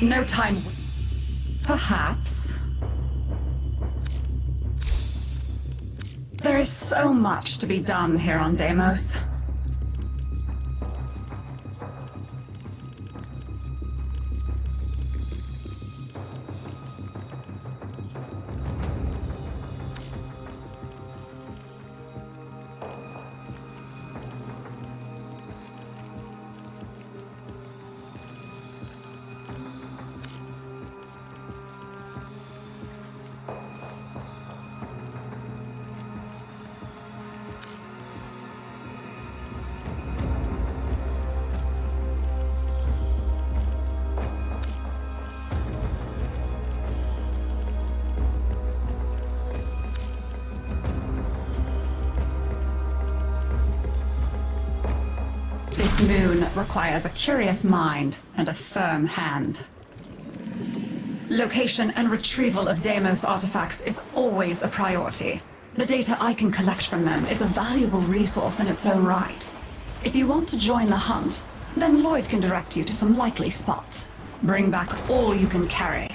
No time. Perhaps. There is so much to be done here on Deimos. This moon requires a curious mind and a firm hand. Location and retrieval of Deimos artifacts is always a priority. The data I can collect from them is a valuable resource in its own right. If you want to join the hunt, then Lloyd can direct you to some likely spots. Bring back all you can carry.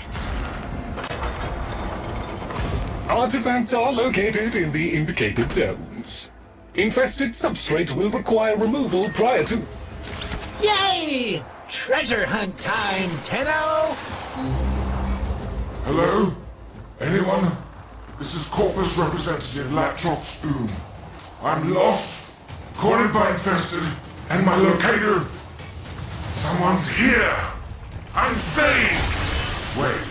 Artifacts are located in the indicated zones. Infested substrate will require removal prior to... Yay! Treasure hunt time, Tenno! Hello? Anyone? This is Corpus Representative Latrox Spoon. I'm lost, cornered by infested, and my locator... Someone's here! I'm safe! Wait.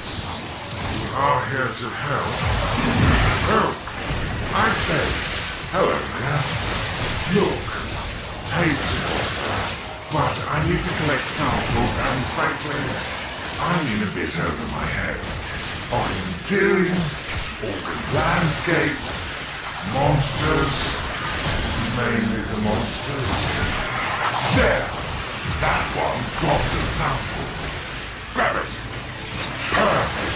We are here to help. Help! I say... Hello there. Look, hate to, but I need to collect samples and frankly, I'm in a bit over my head. On interior, organ landscapes, monsters, mainly the monsters. There! That one dropped a sample. Grab it. Perfect.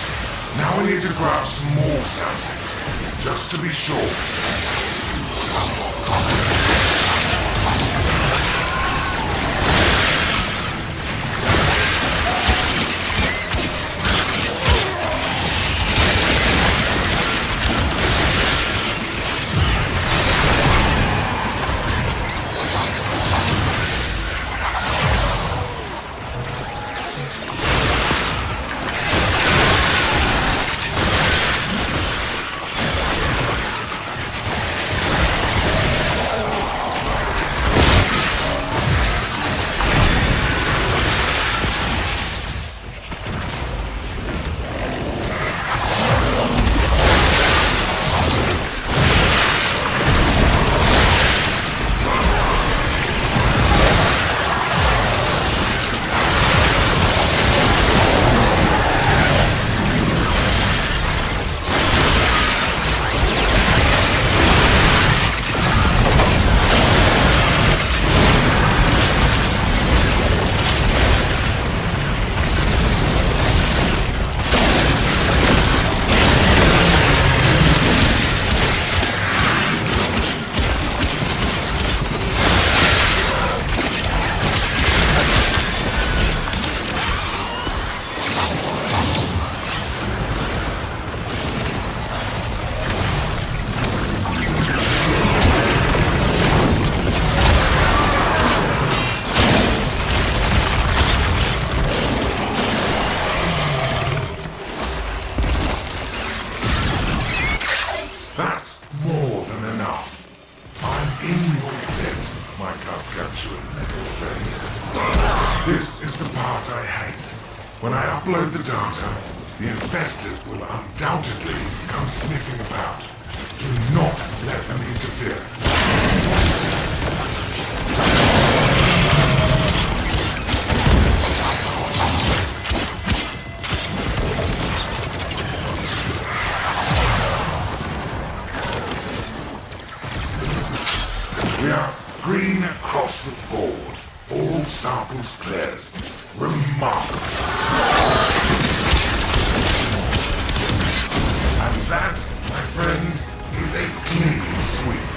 Now we need to grab some more samples, just to be sure. That's more than enough. I'm in your debt, my gargantuan little friend. This is the part I hate. When I upload the data, the infested will undoubtedly come sniffing about. Do not let them interfere. We are green across the board. All samples cleared. Remarkable. And that, my friend, is a clean sweep.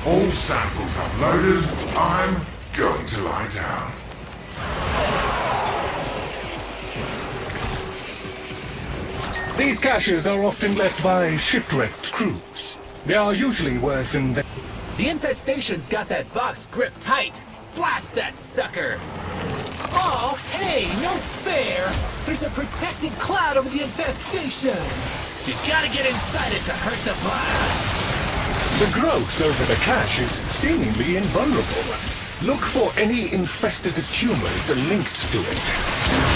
All samples uploaded. I'm going to lie down. These caches are often left by shipwrecked crews. They are usually worth The infestation's got that box gripped tight. Blast that sucker! Oh, hey, no fair! There's a protective cloud over the infestation! You gotta get inside it to hurt the blast! The growth over the cache is seemingly invulnerable. Look for any infested tumors linked to it.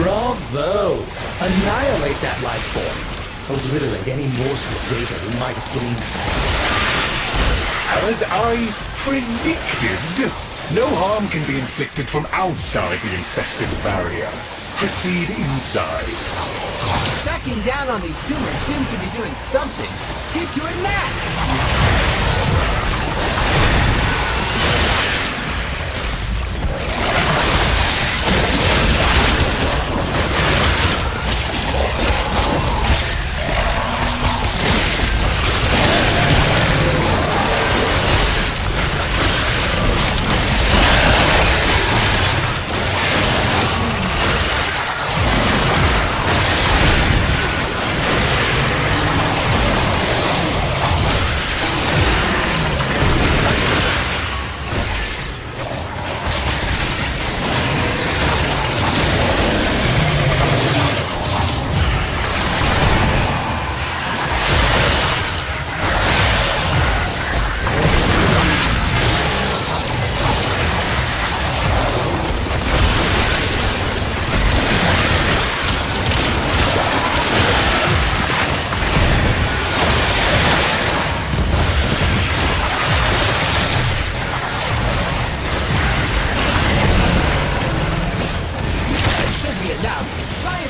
Bravo! Annihilate that life form. Obliterate any morsel of data we might have gleaned. As I predicted, no harm can be inflicted from outside the infested barrier. Proceed inside. Stacking down on these tumors seems to be doing something. Keep doing that!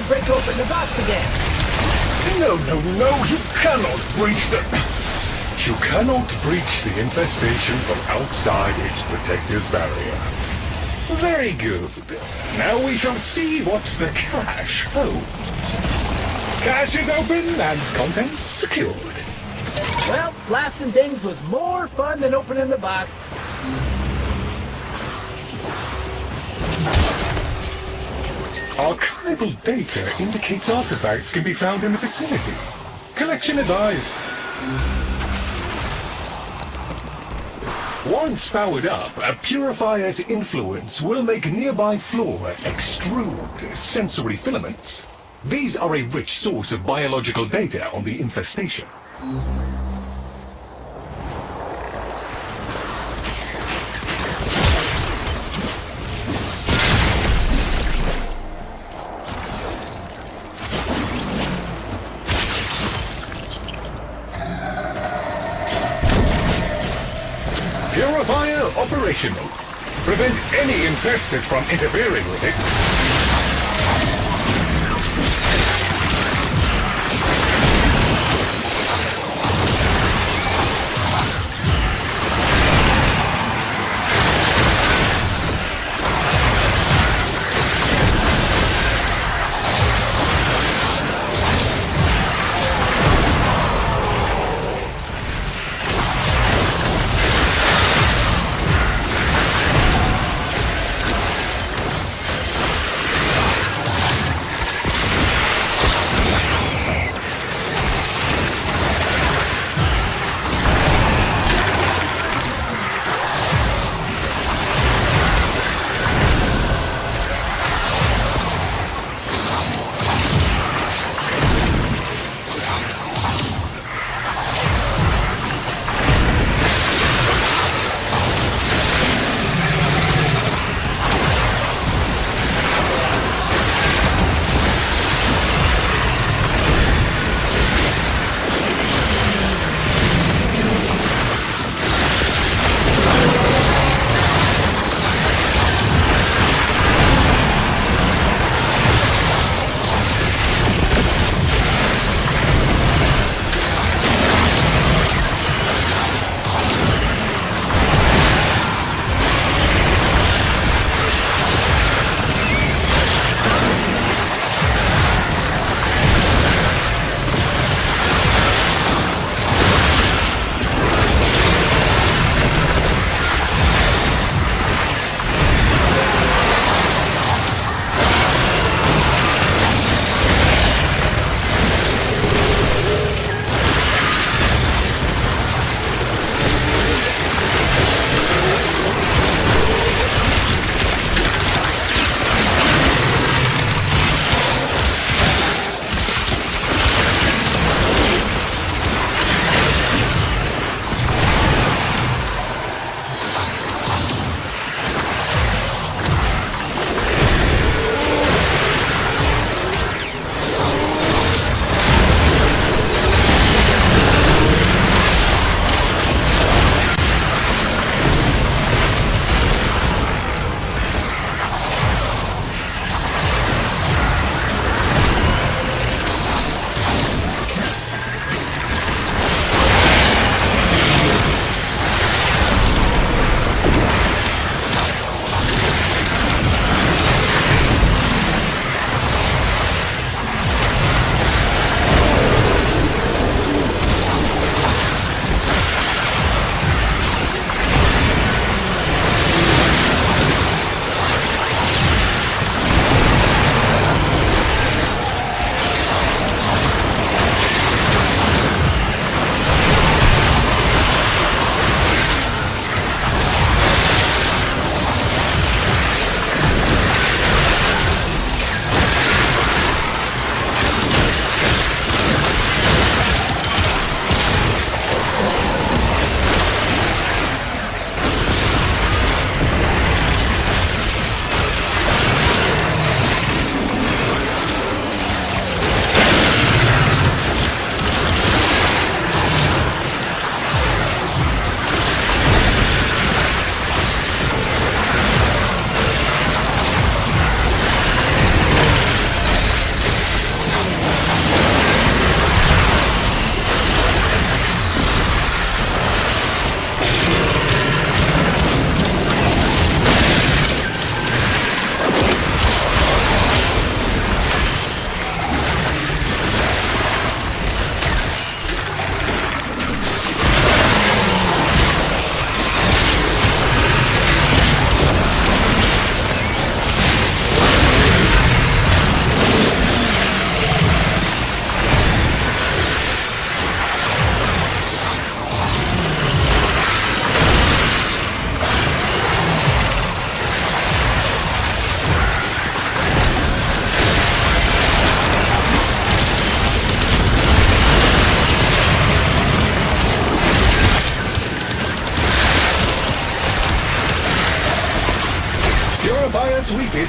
Break open the box again! No, you cannot breach the... You cannot breach the infestation from outside its protective barrier. Very good. Now we shall see what the cache holds. Cache is open and contents secured. Well, blasting things was more fun than opening the box. Archival data indicates artifacts can be found in the vicinity. Collection advised. Once powered up, a purifier's influence will make nearby flora extrude sensory filaments. These are a rich source of biological data on the infestation. Purifier operational. Prevent any infested from interfering with it.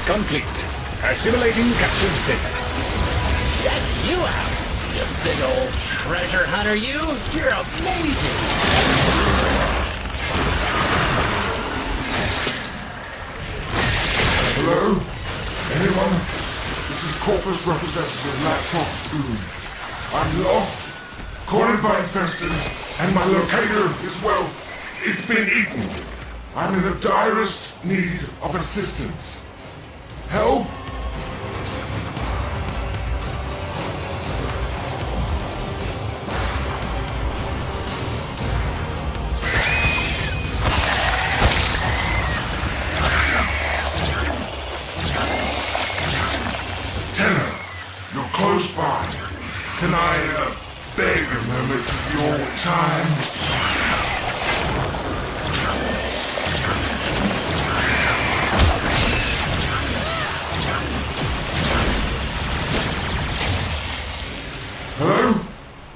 complete. Assimilating captured data. Check you out, you big old treasure hunter, you! You're amazing! Hello? Anyone? This is Corpus Representative Laptop Spoon. I'm lost, cornered by infested, and my locator is, well, it's been eaten. I'm in the direst need of assistance. Help? Tenor, you're close by. Can I, beg a moment of your time? Hello?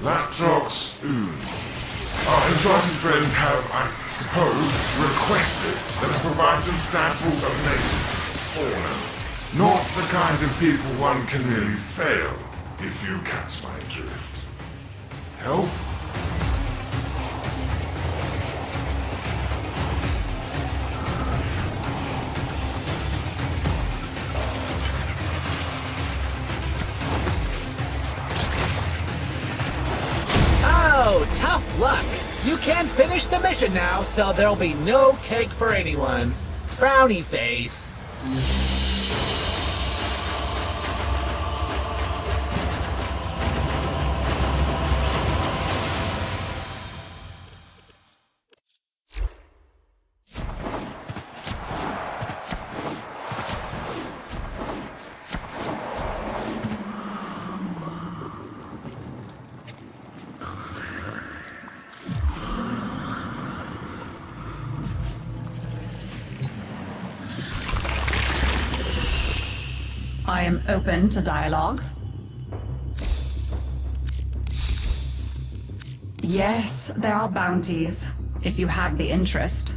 Laptop Spoon. Our invited friends have, I suppose, requested that I provide them samples of native fauna. Not the kind of people one can really fail, if you catch my drift. Help? Oh, tough luck! You can't finish the mission now, so there'll be no cake for anyone. Frowny face. I am open to dialogue. Yes, there are bounties, if you have the interest.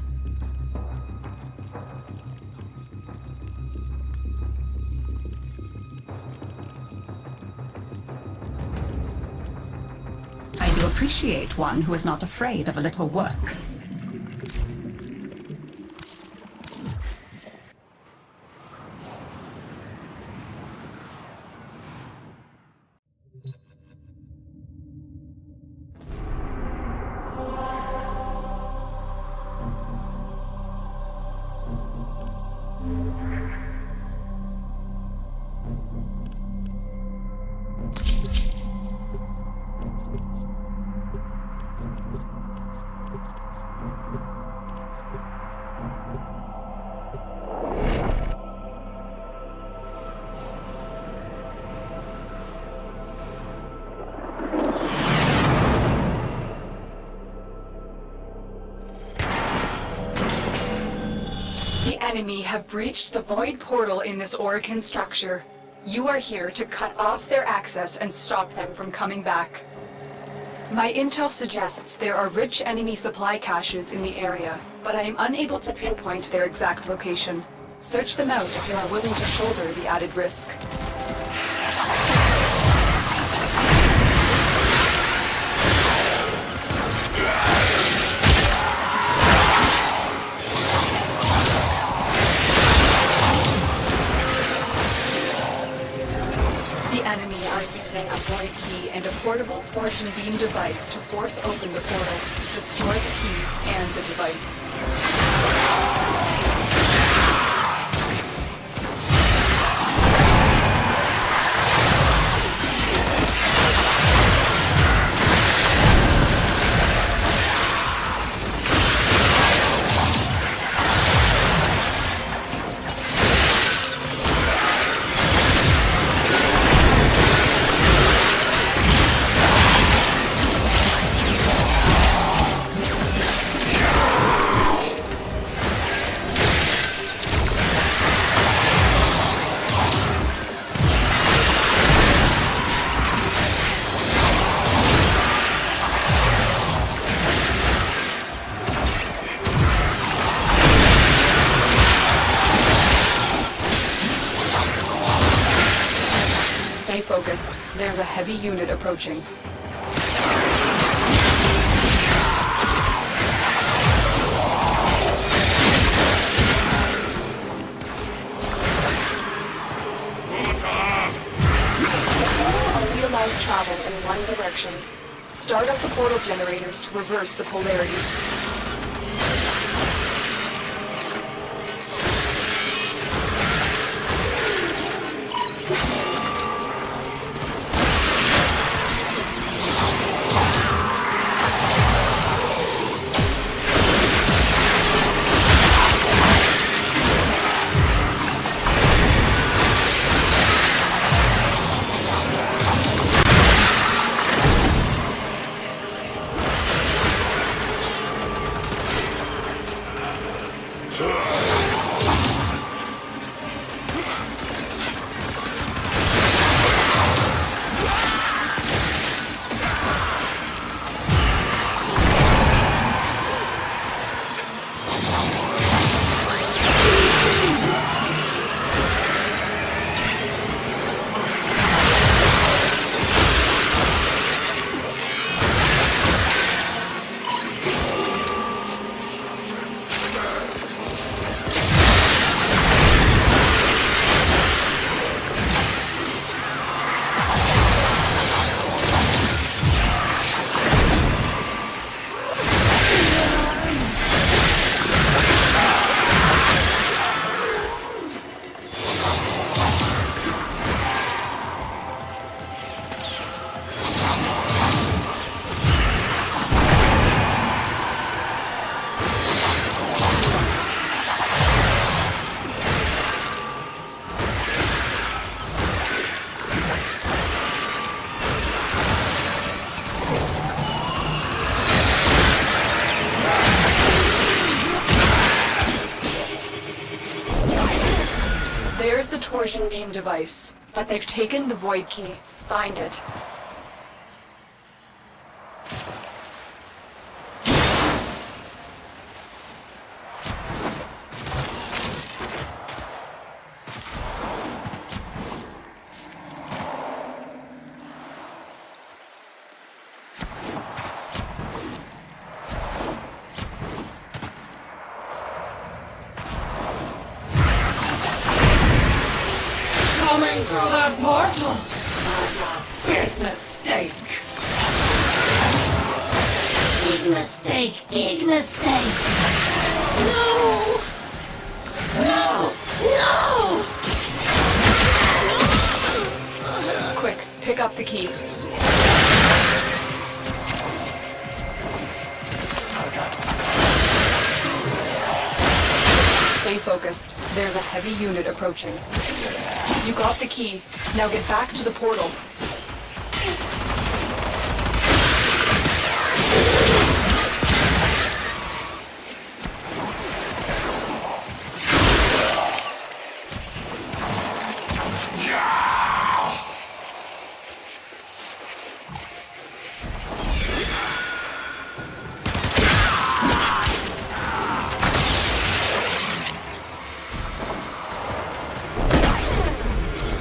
I do appreciate one who is not afraid of a little work. The enemy have breached the void portal in this Orokin structure. You are here to cut off their access and stop them from coming back. My intel suggests there are rich enemy supply caches in the area, but I am unable to pinpoint their exact location. Search them out if you are willing to shoulder the added risk. The enemy are using a void key and a portable torsion beam device to force open the portal, destroy the key and the device. focused. There's a heavy unit approaching. Only allows travel in one direction. Start up the portal generators to reverse the polarity. There's the torsion beam device, but they've taken the void key. Find it. Coming through that portal was a big mistake. Big mistake, big mistake. No! No! No! Quick, pick up the key. Stay focused. There's a heavy unit approaching. You got the key. Now get back to the portal.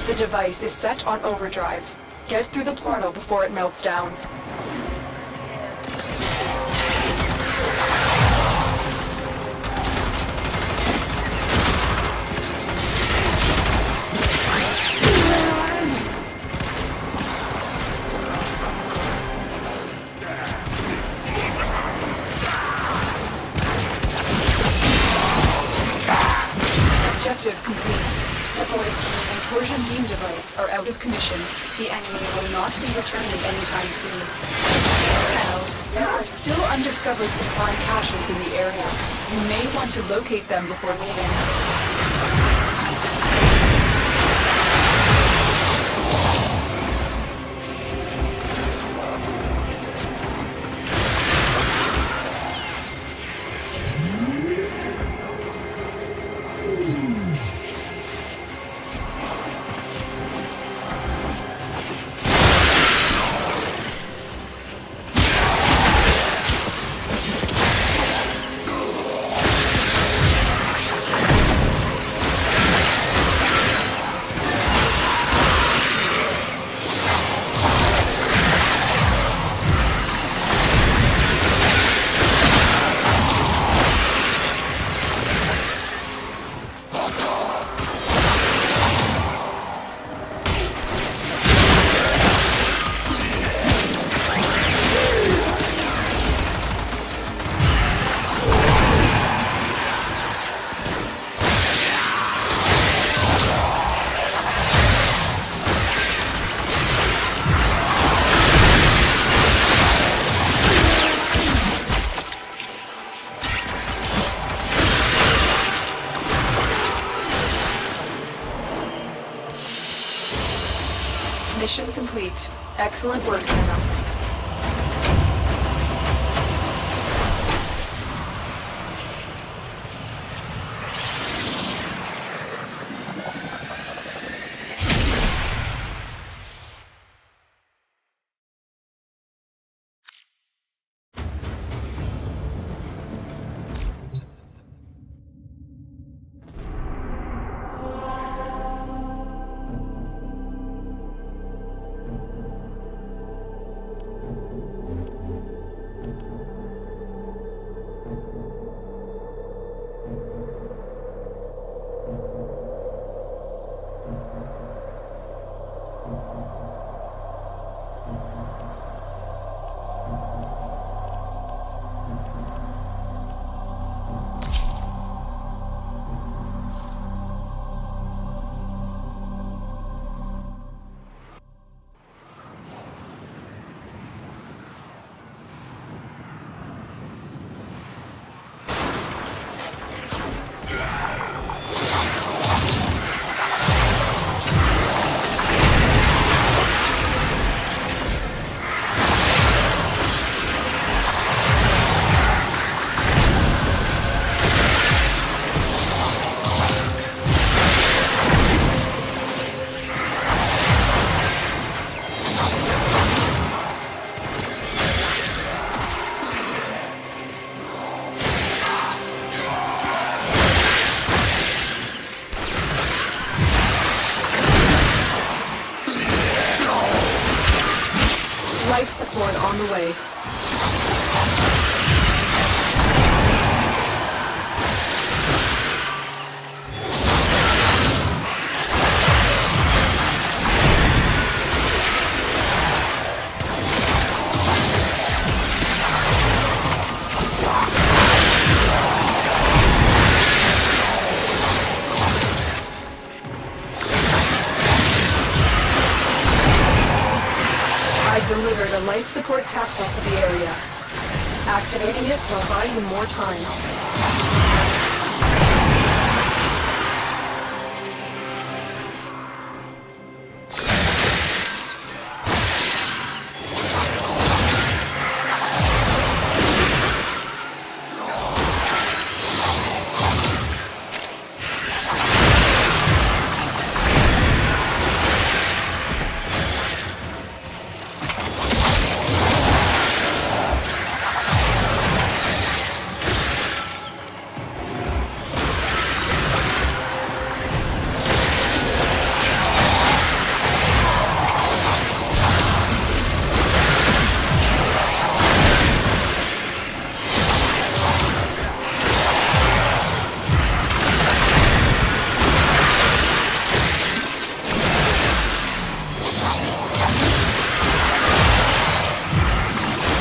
The device is set on overdrive. Get through the portal before it melts down. Objective complete. The void key and torsion beam device are out of commission. The enemy will not be returning anytime soon. Tenno, there are still undiscovered supply caches in the area. You may want to locate them before leaving. Excellent work, Hannah. Life support on the way. Delivered a life support capsule to the area. Activating it will buy you more time.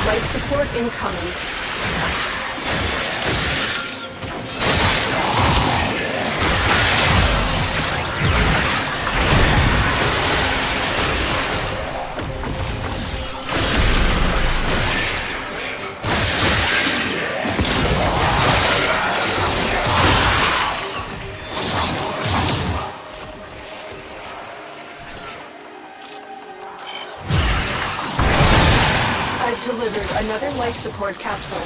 Life support incoming. I've delivered another life support capsule.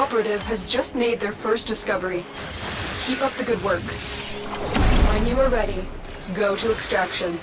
operative has just made their first discovery. Keep up the good work. When you are ready, go to extraction.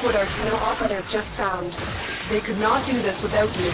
what our tunnel operative just found. They could not do this without you.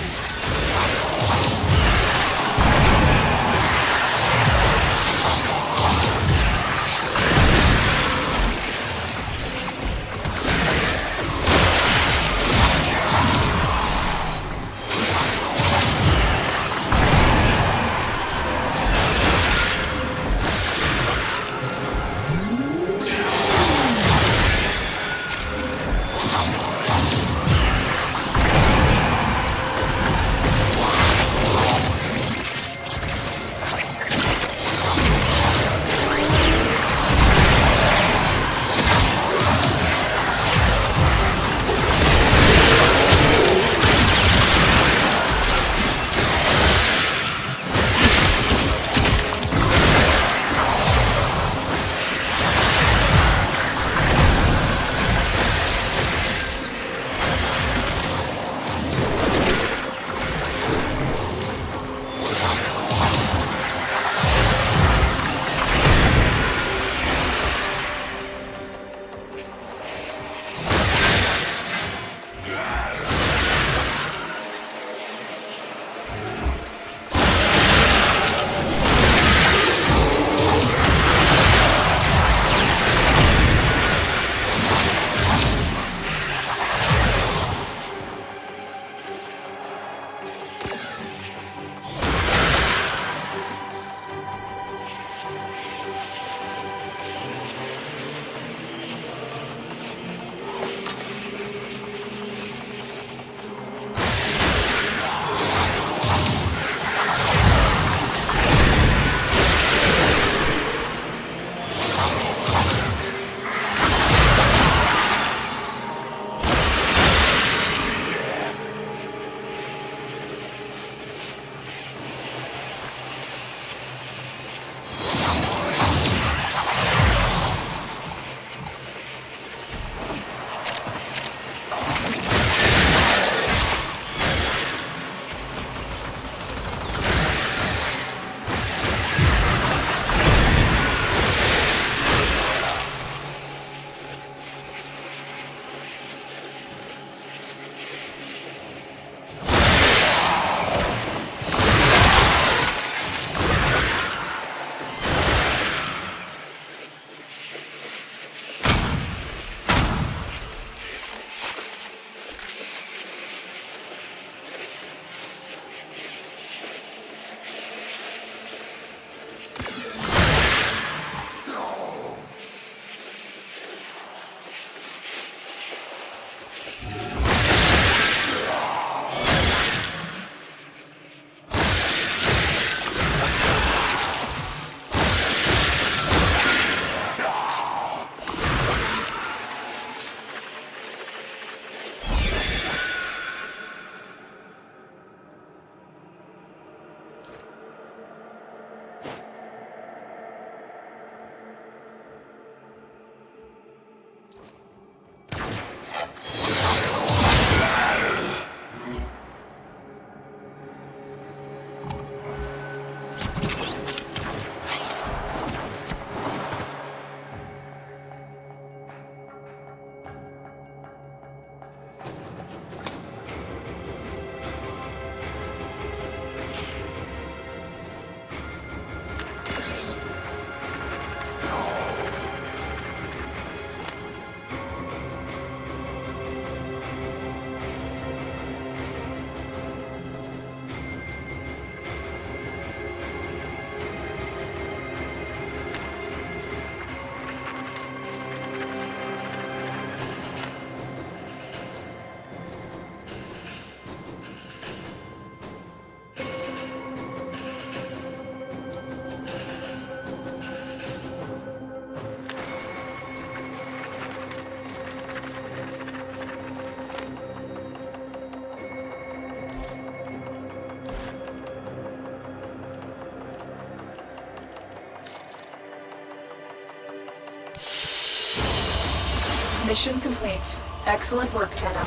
Mission complete. Excellent work, Tenno.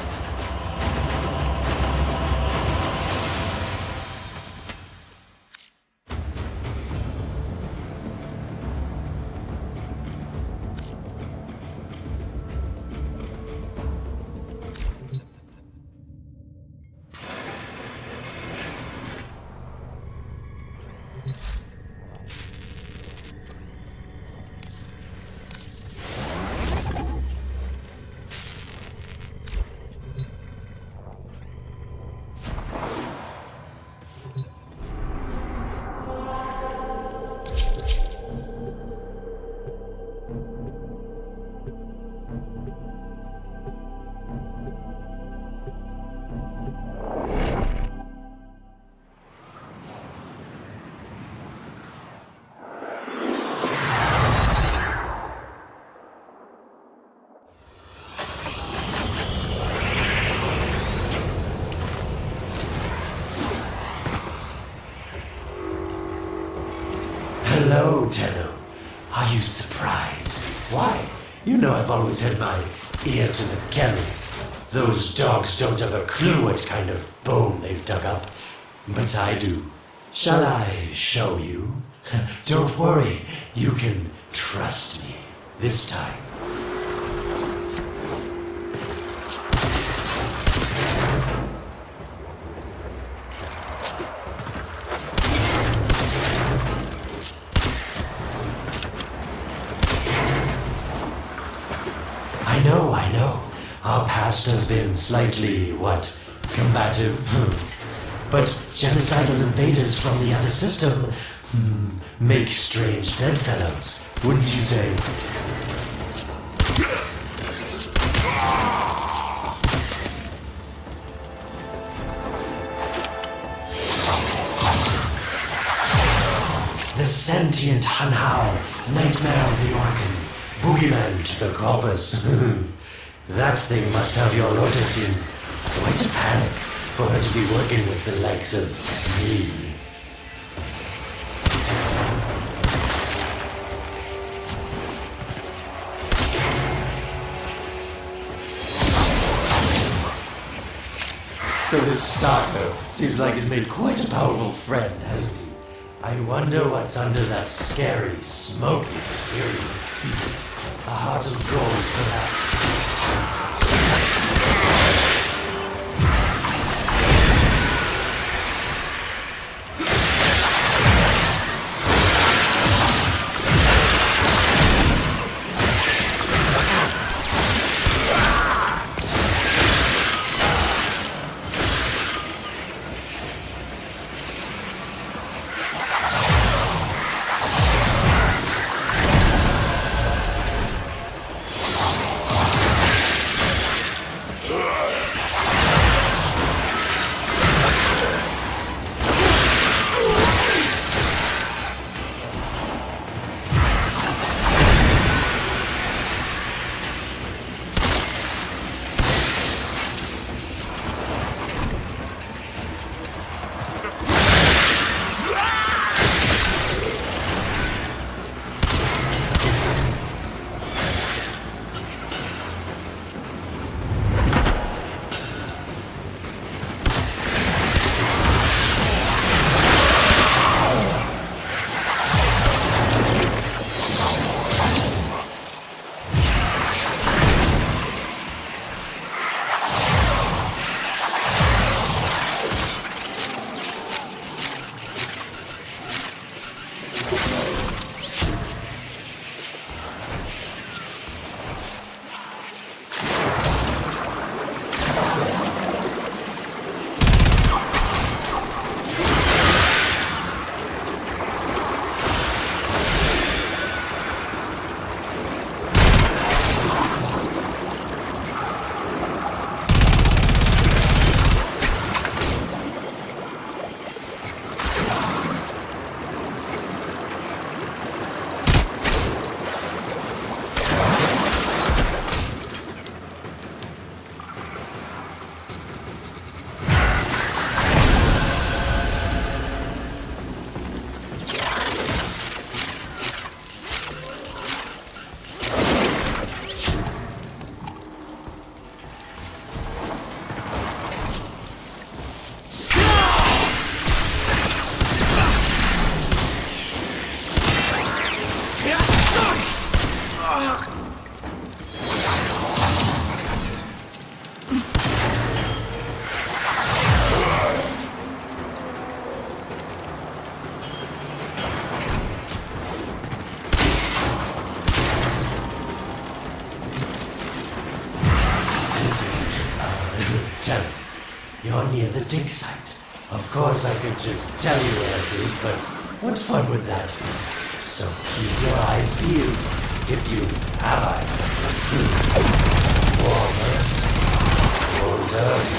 Are you surprised? Why? You know I've always had my ear to the kelly. Those dogs don't have a clue what kind of bone they've dug up. But I do. Shall I show you? Don't worry, you can trust me this time. I know. Our past has been slightly, combative. But genocidal invaders from the other system make strange bedfellows, wouldn't you say? The sentient Hanhao, nightmare of the organ, boogeyman to the corpus. That thing must have your Lotus in quite a panic for her to be working with the likes of me. So this Starko seems like he's made quite a powerful friend, hasn't he? I wonder what's under that scary, smoky exterior. A heart of gold, perhaps. You're near the dig site. Of course I could just tell you where it is, but what fun would that be? So keep your eyes peeled, if you have eyes. Warmer, older.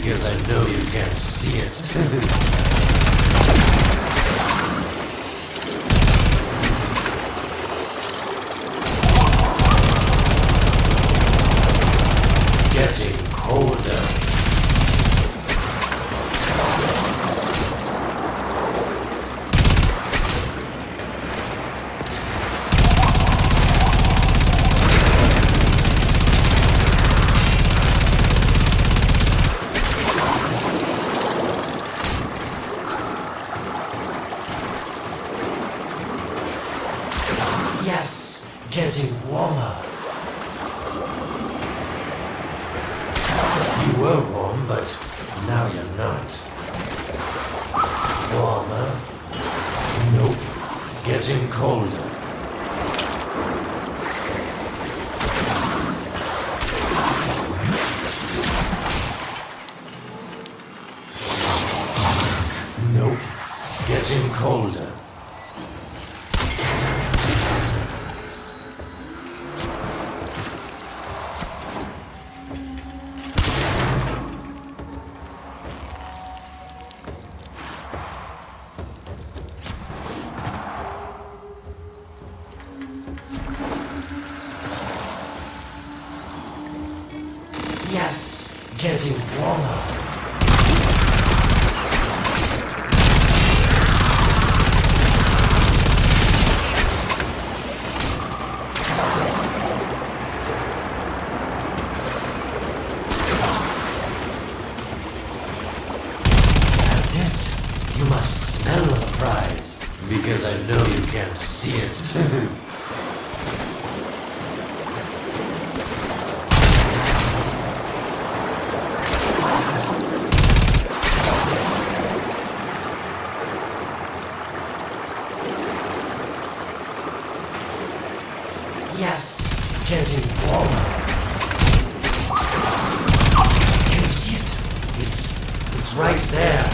Because I know you can't see it. Getting colder. Yes, getting warmer. You were warm, but now you're not. Warmer? Nope. Getting colder. Nope. Getting colder. Yes, getting warmer. That's it. You must smell the prize. Because I know you can't see it. Yes, getting warmer. Can you see it? It's right there.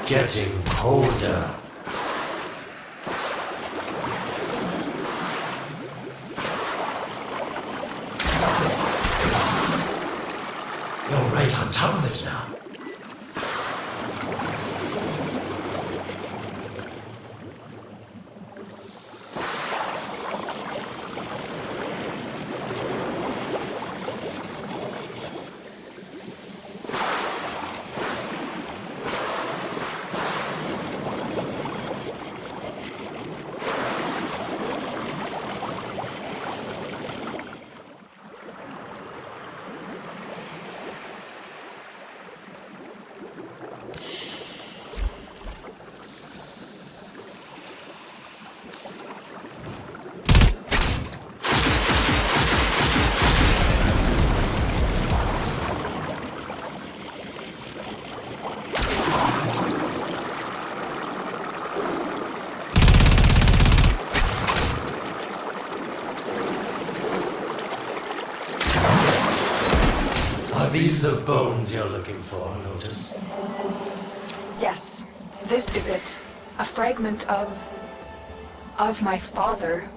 Getting colder. You're right on top of it now. Are these the bones you're looking for, Lotus? Yes, this is it. A fragment of my father,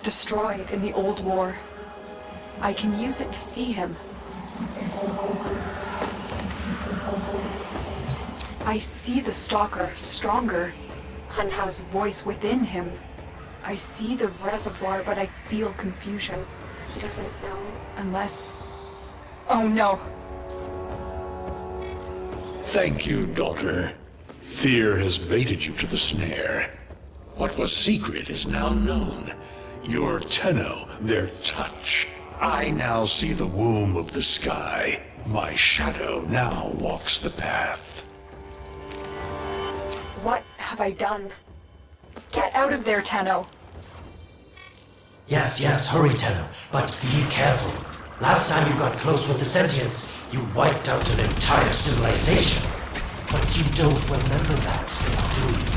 destroyed in the old war. I can use it to see him. I see the stalker stronger. Hunhao's voice within him. I see the reservoir, but I feel confusion. He doesn't know unless... Oh no. Thank you, daughter. Fear has baited you to the snare. What was secret is now known. Your Tenno, their touch. I now see the womb of the sky. My shadow now walks the path. What have I done? Get out of there, Tenno. Yes, hurry, Tenno, but be careful. Last time you got close with the sentients, you wiped out an entire civilization. But you don't remember that, do you?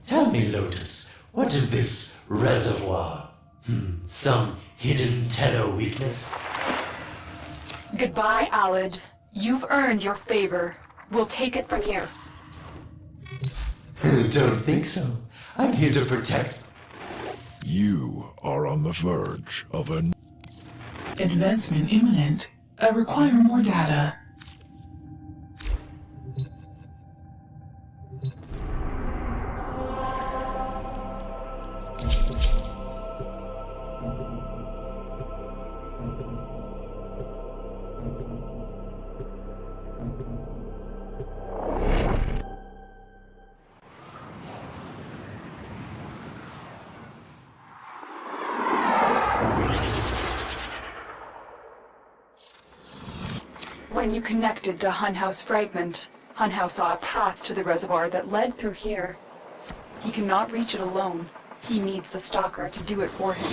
Tell me, Lotus, what is this reservoir? Some hidden Tenno weakness? Goodbye, Alad. You've earned your favor. We'll take it from here. Don't think so. I'm here to protect. You are on the verge of a... Advancement imminent. I require more data. When you connected to Hunhao's fragment, Hunhao saw a path to the reservoir that led through here. He cannot reach it alone. He needs the stalker to do it for him.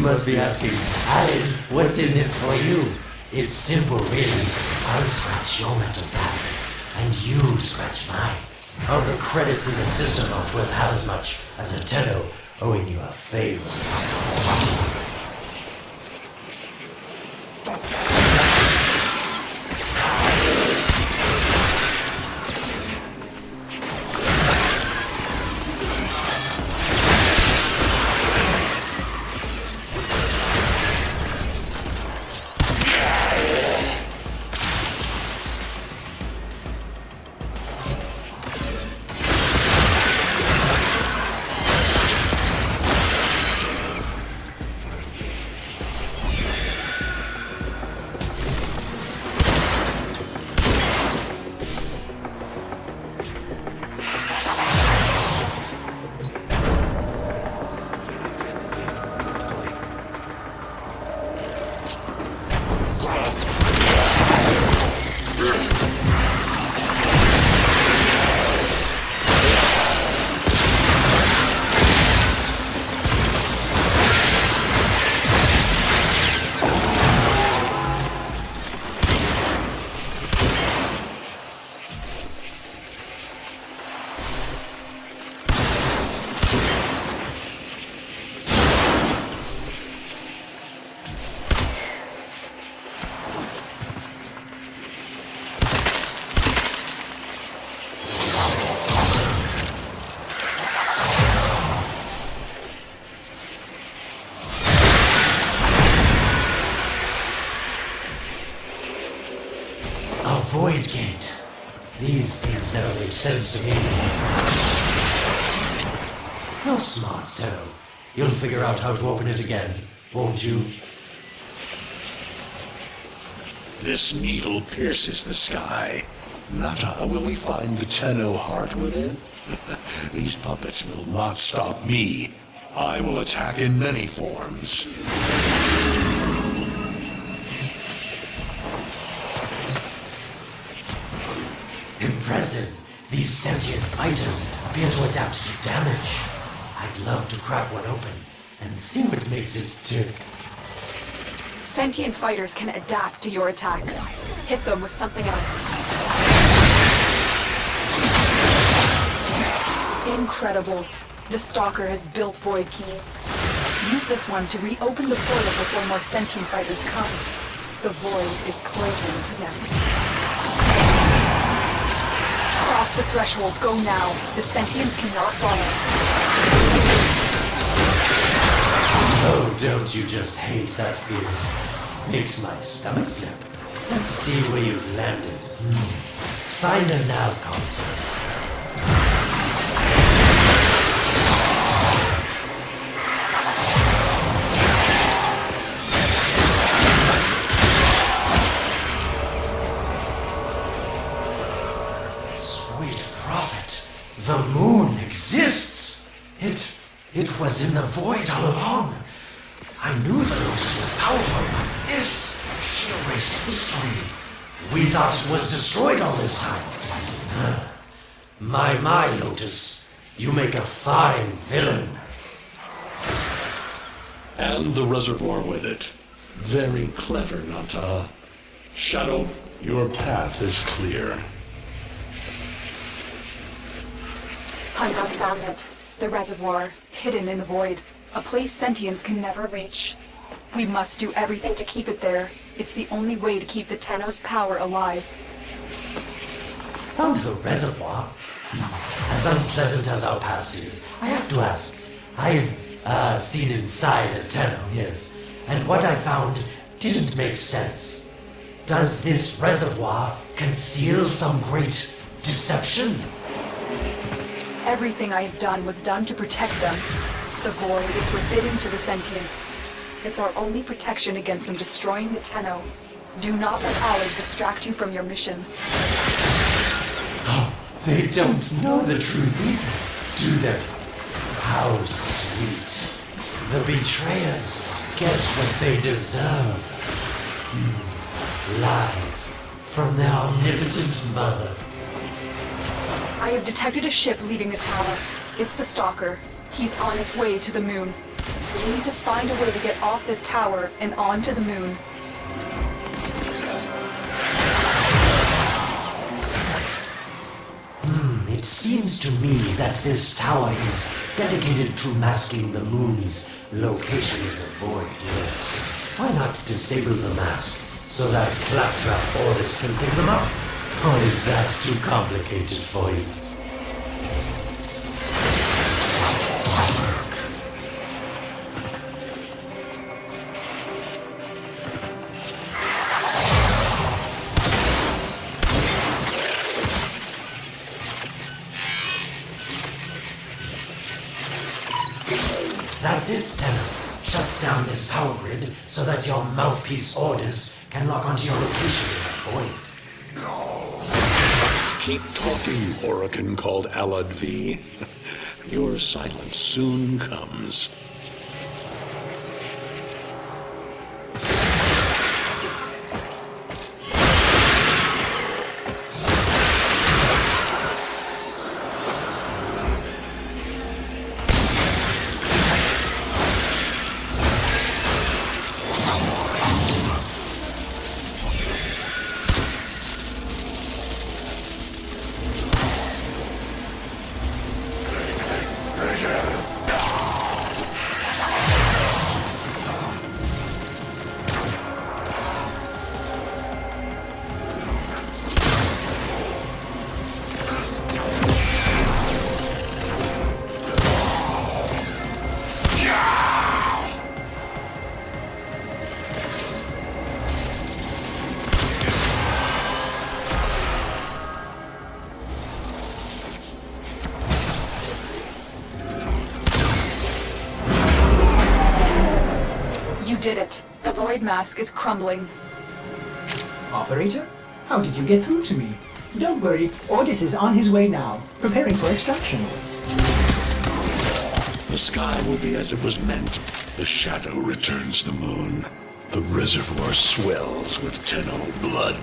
must be asking, Alan, what's in this for you? It's simple, really. I'll scratch your metal back, and you scratch mine. All the credits in the system aren't worth half as much as a tenno owing you a favor. A void gate. These things never make sense to me. You're smart, Tenno. You'll figure out how to open it again, won't you? This needle pierces the sky. Nata, will we find the Tenno heart within? These puppets will not stop me. I will attack in many forms. Impressive. These sentient fighters appear to adapt to damage. I'd love to crack one open and see what makes it tick. Sentient fighters can adapt to your attacks. Hit them with something else. Incredible. The Stalker has built void keys. Use this one to reopen the portal before more sentient fighters come. The void is poison to them. Cross the threshold. Go now. The sentients cannot follow. Oh, don't you just hate that feeling? Makes my stomach flip. Let's see where you've landed. Find a nav console. Sweet prophet, the moon exists! It was in the void all along. I knew the Lotus was powerful, but this, she erased history. We thought it was destroyed all this time. My, Lotus, you make a fine villain. And the reservoir with it. Very clever, Nata. Shadow, your path is clear. Hunters found it. The reservoir, hidden in the void. A place sentients can never reach. We must do everything to keep it there. It's the only way to keep the Tenno's power alive. Found the reservoir? As unpleasant as our past is, I have to ask. I've seen inside a Tenno, yes. And what I found didn't make sense. Does this reservoir conceal some great deception? Everything I have done was done to protect them. The void is forbidden to the sentients. It's our only protection against them destroying the Tenno. Do not let Alec distract you from your mission. Oh, they don't know the truth either, do they? How sweet. The betrayers get what they deserve. Lies from their omnipotent mother. I have detected a ship leaving the tower. It's the Stalker. He's on his way to the moon. You need to find a way to get off this tower and onto the moon. It seems to me that this tower is dedicated to masking the moon's location in the void. Why not disable the mask so that claptrap orders can pick them up? Or is that too complicated for you? That's it, Tenno. Shut down this power grid so that your mouthpiece orders can lock onto your location in the void. Keep talking, Oracle called Alad V. Your silence soon comes. You did it. The void mask is crumbling. Operator? How did you get through to me? Don't worry, Ordis is on his way now, preparing for extraction. The sky will be as it was meant. The shadow returns the moon. The reservoir swells with Tenno blood.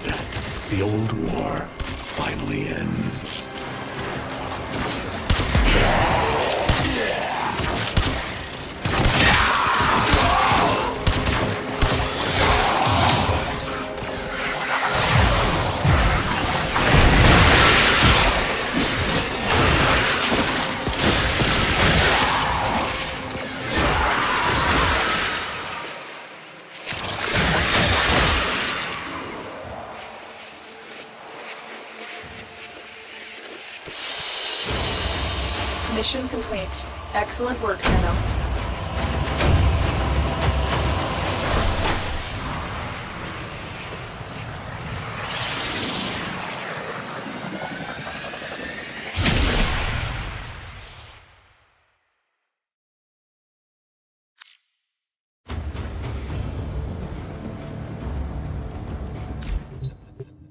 The old war finally ends. Mission complete. Excellent work, Tenno.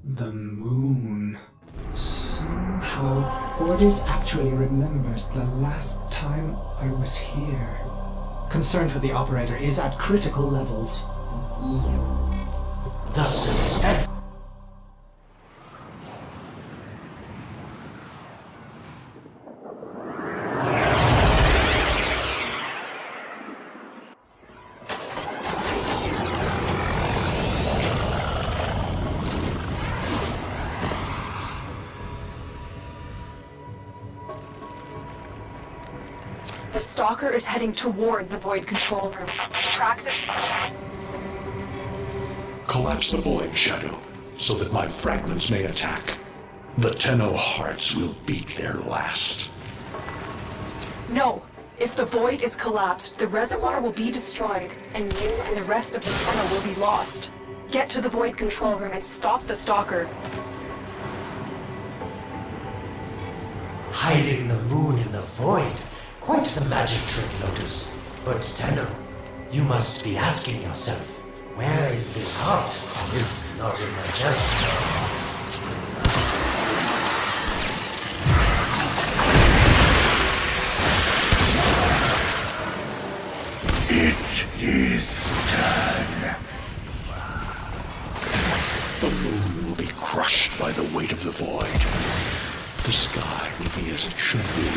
The moon. Somehow, Ordis actually remembers the last time I was here. Concern for the operator is at critical levels. The suspense. The stalker is heading toward the void control room. Track this. Collapse the void, Shadow, so that my fragments may attack. The Tenno hearts will beat their last. No. If the void is collapsed, the reservoir will be destroyed, and you and the rest of the Tenno will be lost. Get to the void control room and stop the stalker. Hiding the moon in the void. Quite the magic trick, Lotus. But Tenno, you must be asking yourself, where is this heart, if not in my chest? It is done. The moon will be crushed by the weight of the void. The sky will be as it should be.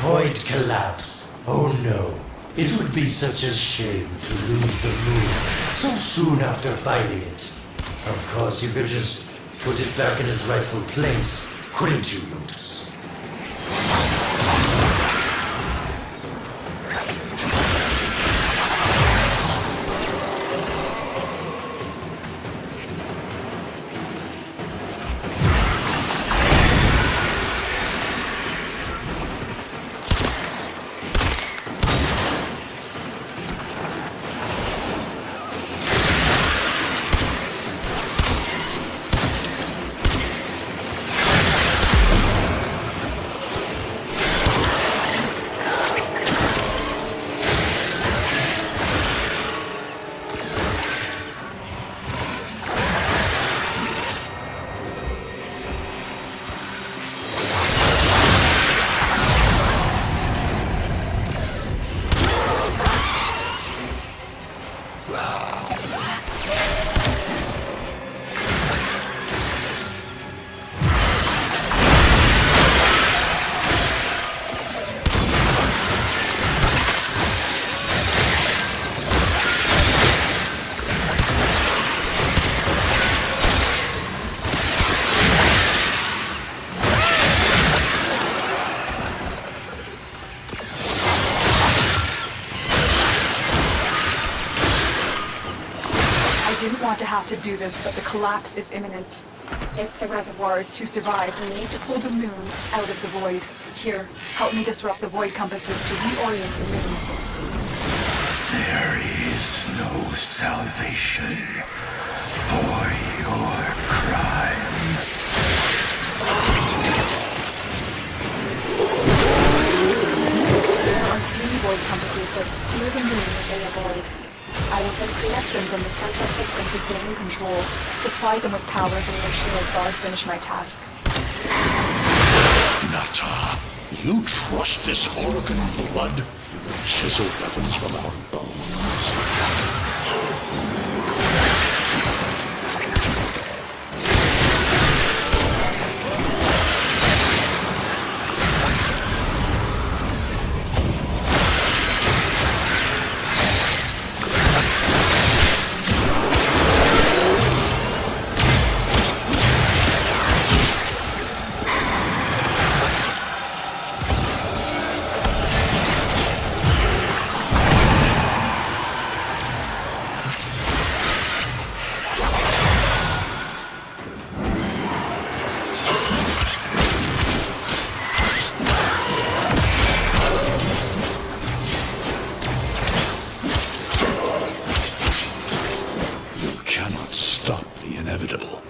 Void collapse. Oh no, it would be such a shame to lose the moon so soon after finding it. Of course, you could just put it back in its rightful place, couldn't you, Lotus? Want to have to do this, but the collapse is imminent. If the reservoir is to survive, we need to pull the moon out of the void. Here, help me disrupt the void compasses to reorient the moon. There is no salvation for your crime. There are 3 void compasses that steer the moon within the void. I will disconnect them from the central system to gain control, supply them with power from their shields while I finish my task. Nata, you trust this Orokin blood? Chisel weapons from our bones. Inevitable.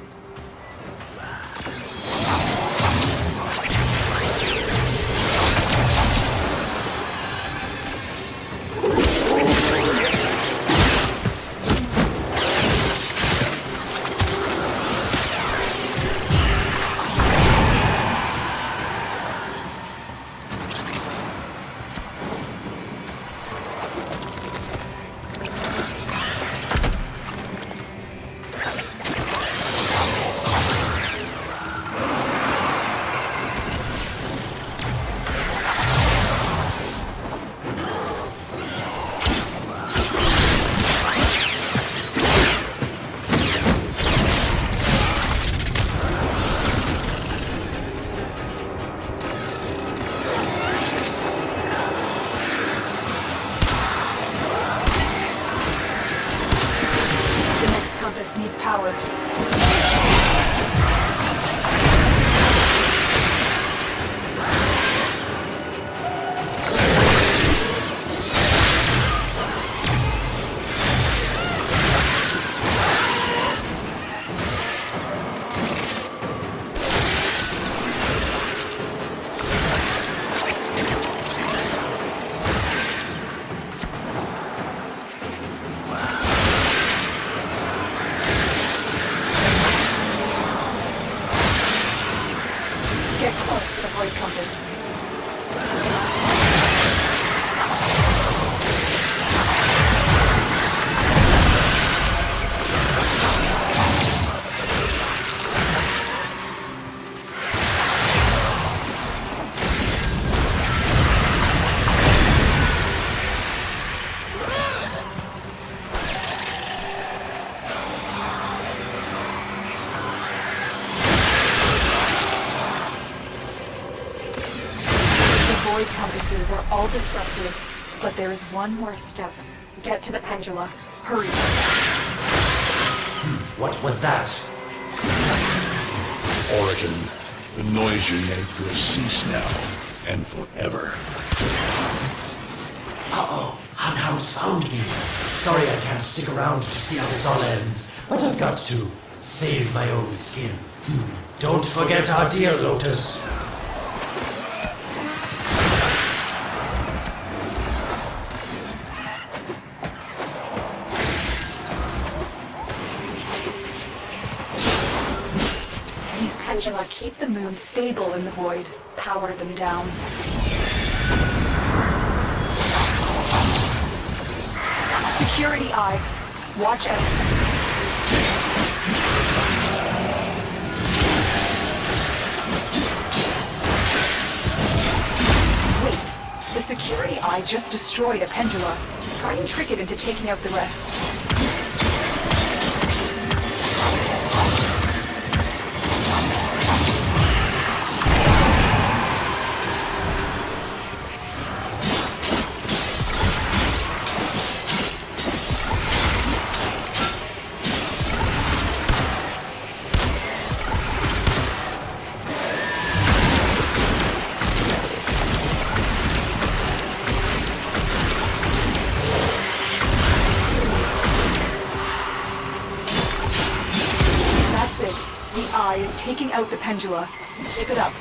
Needs power. all disrupted, but there is one more step. Get to the pendula. Hurry. What was that? Oregon, the noise you make will cease now and forever. Uh-oh, Hunhouse found me. Sorry I can't stick around to see how this all ends, but I've got to save my own skin. Don't forget our dear Lotus. These pendula keep the moon stable in the void. Power them down. Security Eye. Watch out. Wait. The Security Eye just destroyed a pendula. Try and trick it into taking out the rest. Is taking out the pendula. Keep it up.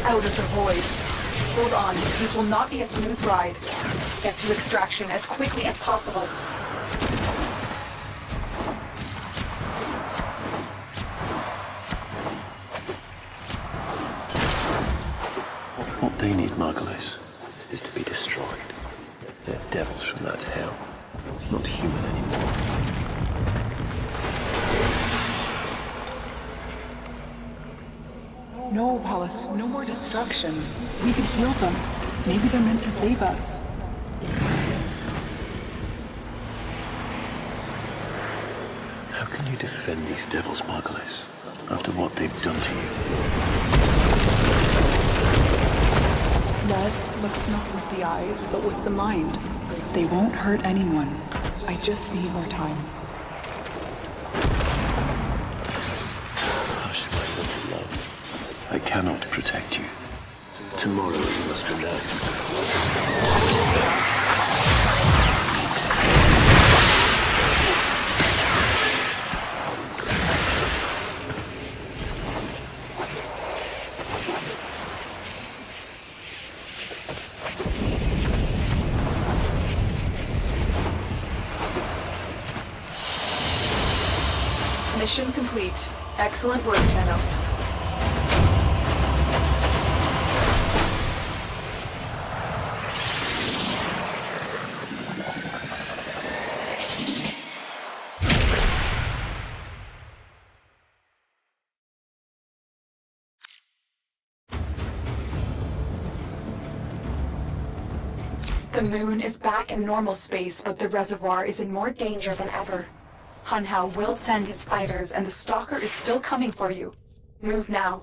Out of the void. Hold on, this will not be a smooth ride. Get to extraction as quickly as possible. What they need, Margulis, is to be destroyed. They're devils from that hell, not human anymore. No, Paulus, no more destruction. We could heal them. Maybe they're meant to save us. How can you defend these devils, Margulis, after what they've done to you? Red looks not with the eyes, but with the mind. They won't hurt anyone. I just need more time. Hush, my little love. I cannot protect you. Tomorrow you must relax. Mission complete. Excellent work, Tenno. The moon is back in normal space, but the reservoir is in more danger than ever. Hunhao will send his fighters, and the Stalker is still coming for you. Move now.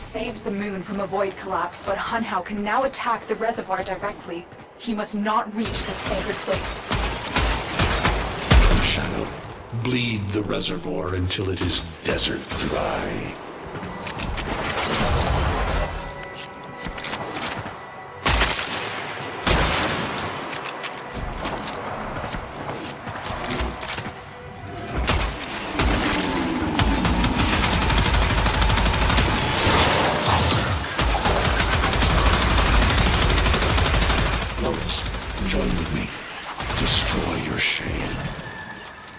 saved the moon from a void collapse, but Hunhao can now attack the reservoir directly. He must not reach the sacred place. Shadow, bleed the reservoir until it is desert dry. Join with me. Destroy your shame.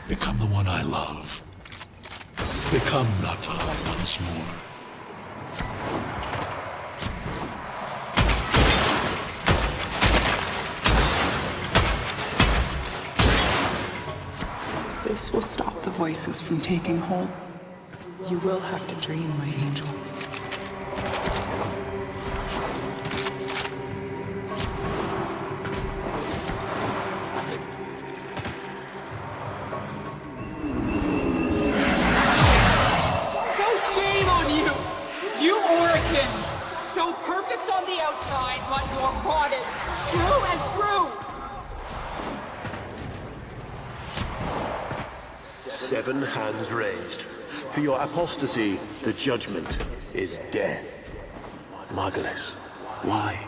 Become the one I love. Become Nata once more. This will stop the voices from taking hold. You will have to dream, my angel. So perfect on the outside, but you're rotted through and through! 7 hands raised. For your apostasy, the judgment is death. Margulis, why?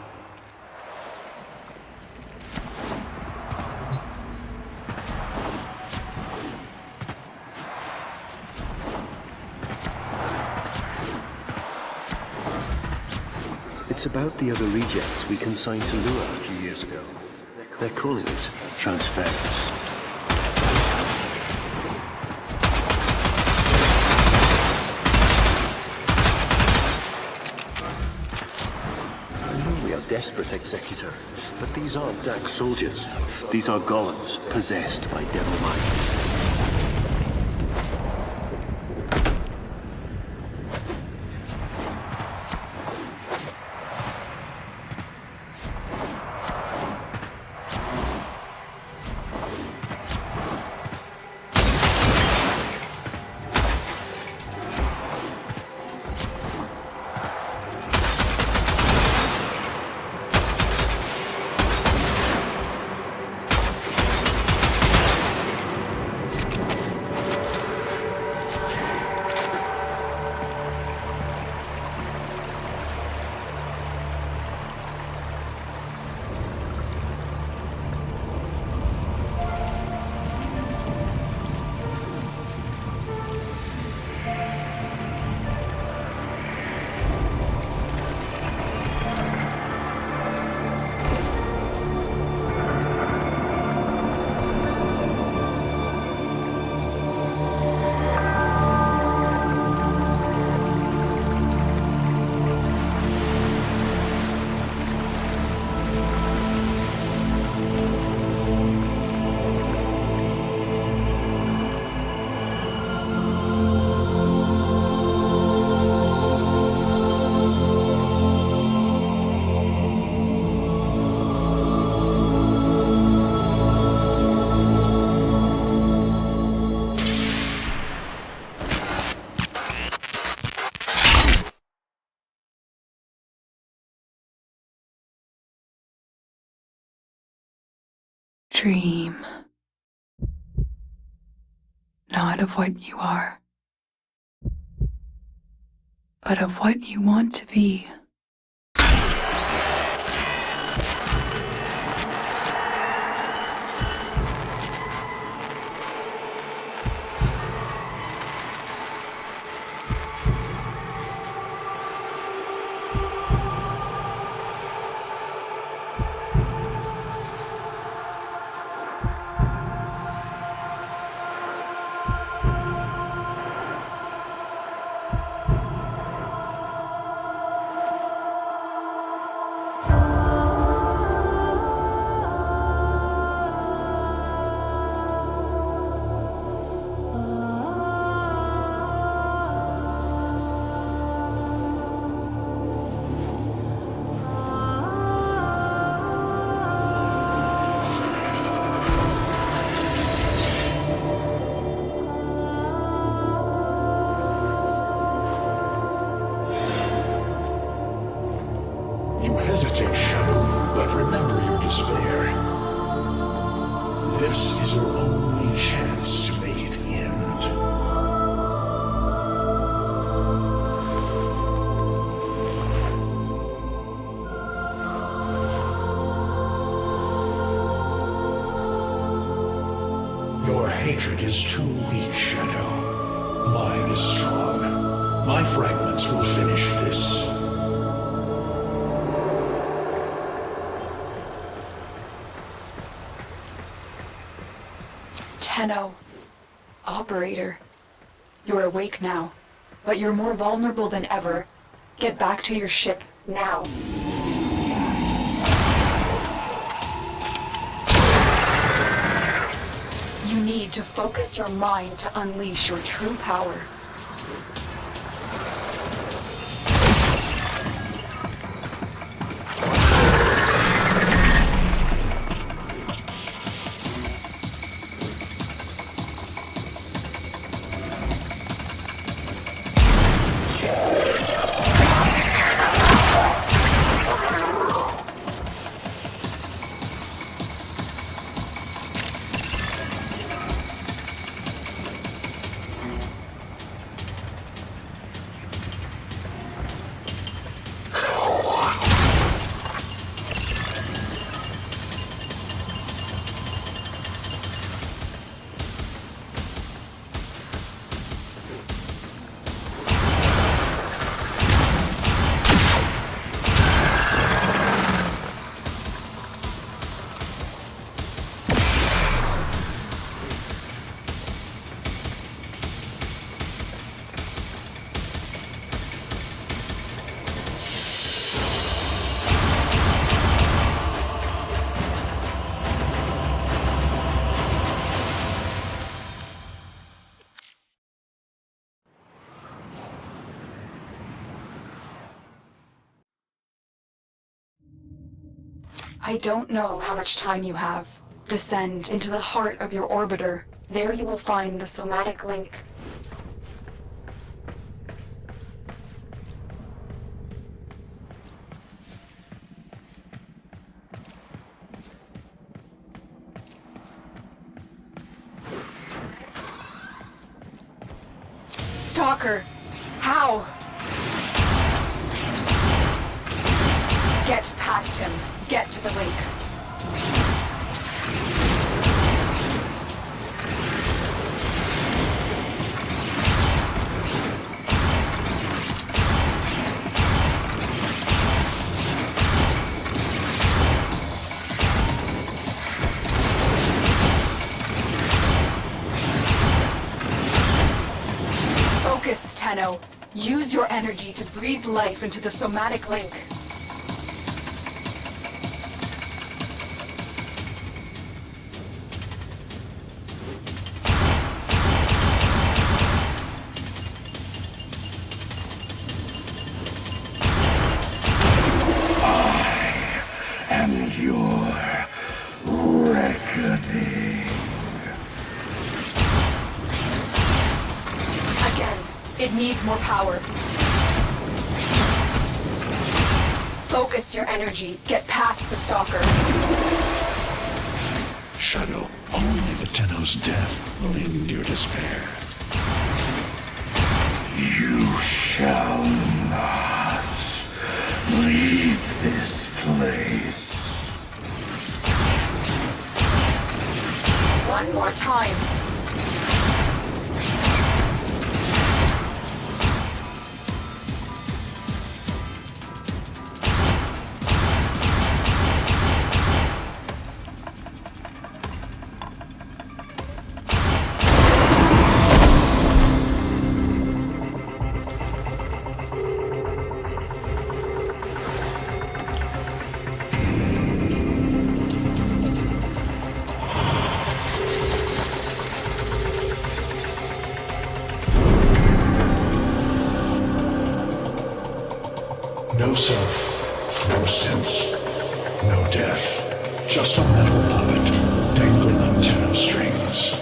It's about the other rejects we consigned to Lua a few years ago. They're calling it transference. I know we are desperate, Executor, but these aren't Dak soldiers. These are golems possessed by devil minds. Dream. Not of what you are, but of what you want to be. This is your only chance to make it end. Your hatred is too weak, Shadow. Mine is strong. My fragments will finish this. Tenno. Operator. You're awake now, but you're more vulnerable than ever. Get back to your ship, now. You need to focus your mind to unleash your true power. I don't know how much time you have. Descend into the heart of your orbiter. There you will find the somatic link. Stalker! How? Get past him. Get to the link. Focus, Tenno. Use your energy to breathe life into the somatic link. It needs more power. Focus your energy. Get past the Stalker. Shadow, only the Tenno's death will end your despair. You shall not leave this place. One more time. No self, no sense, no death. Just a metal puppet dangling on Tenno strings.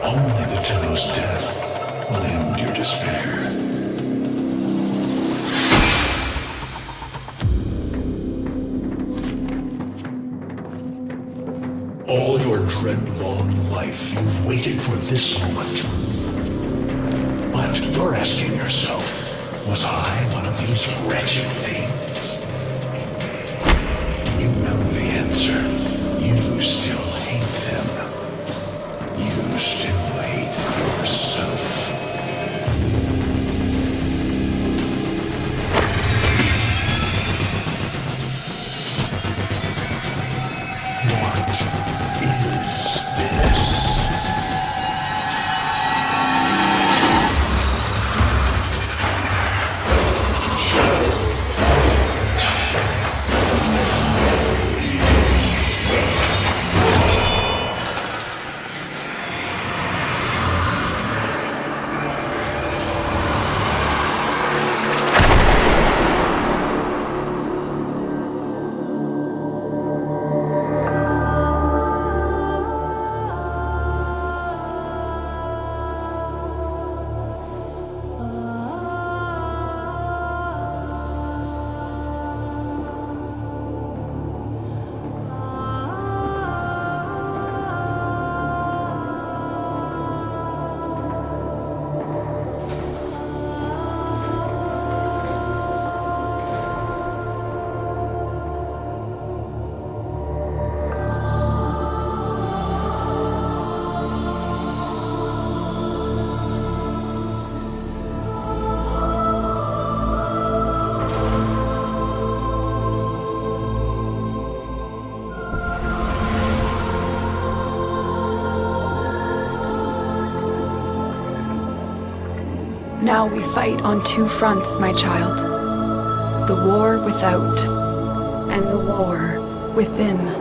Only the Tenno's death will end your despair. All your dread-long life, you've waited for this moment. But you're asking yourself, was I one of these wretched things? You know the answer. You still hate them. You still hate yourself. Now we fight on two fronts, my child. The war without, and the war within.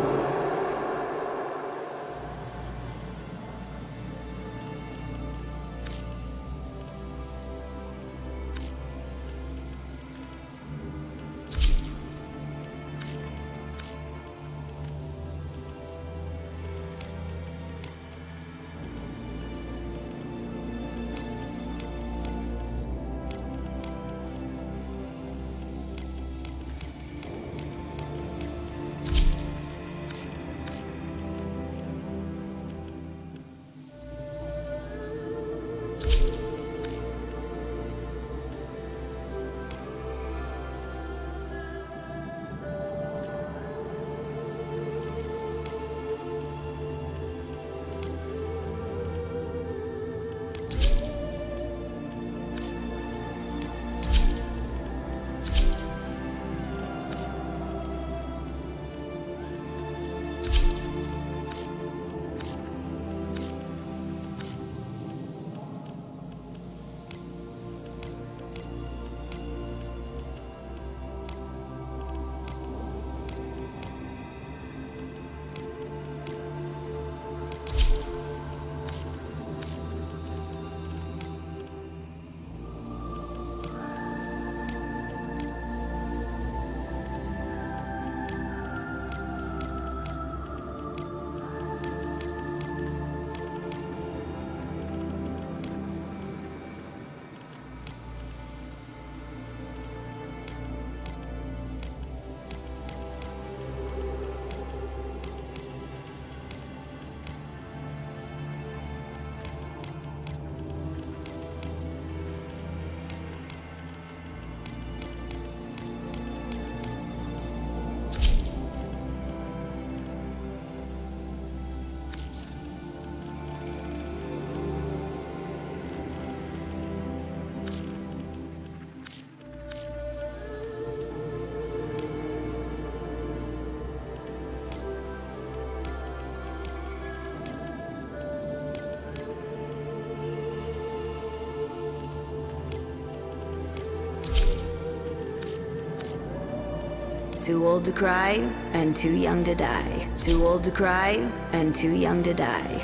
Too old to cry and too young to die. Too old to cry and too young to die.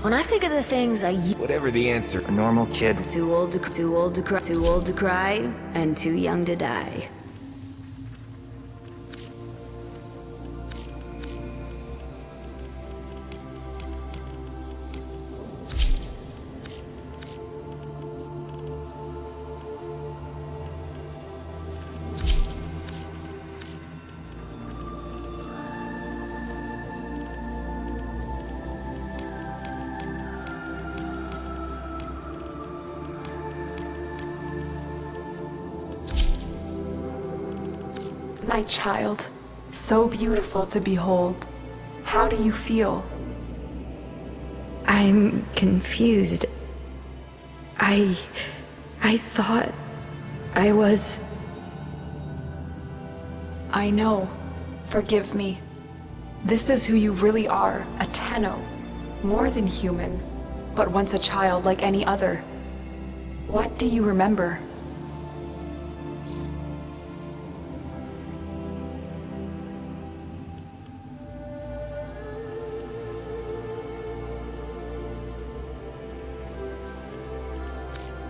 When I think of the things whatever the answer, a normal kid. Too old to cry and too young to die. My child, so beautiful to behold. How do you feel? I'm confused. I thought I was... I know. Forgive me. This is who you really are, a Tenno. More than human, but once a child like any other. What do you remember?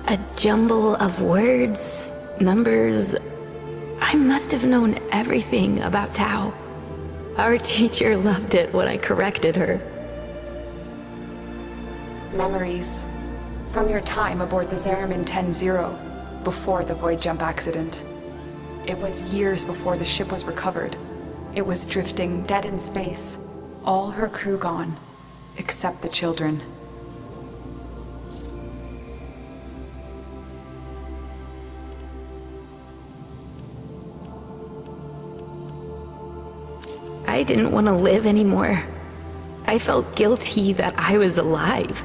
A jumble of words, numbers. I must have known everything about Tao. Our teacher loved it when I corrected her. Memories. From your time aboard the Zeramin 10-0, before the void jump accident. It was years before the ship was recovered. It was drifting dead in space. All her crew gone, except the children. I didn't want to live anymore. I felt guilty that I was alive.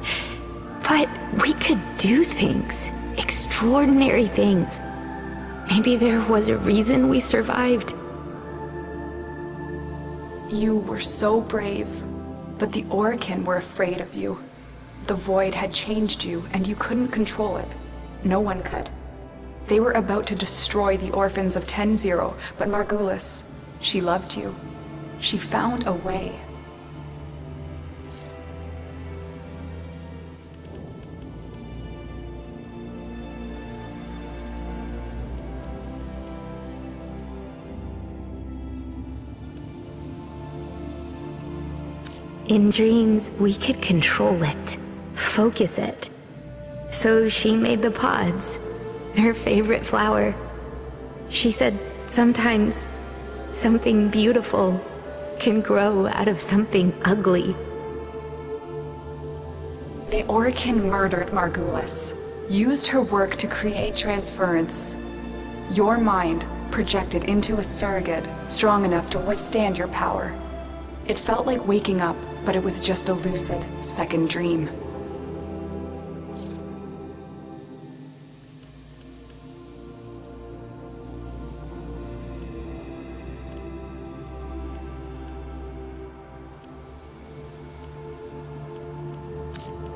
But we could do things. Extraordinary things. Maybe there was a reason we survived. You were so brave, but the Orokin were afraid of you. The void had changed you, and you couldn't control it. No one could. They were about to destroy the orphans of 10-0, but Margulis, she loved you. She found a way. In dreams, we could control it, focus it. So she made the pods, her favorite flower. She said sometimes something beautiful can grow out of something ugly. The Orokin murdered Margulis, used her work to create transference. Your mind projected into a surrogate strong enough to withstand your power. It felt like waking up, but it was just a lucid second dream.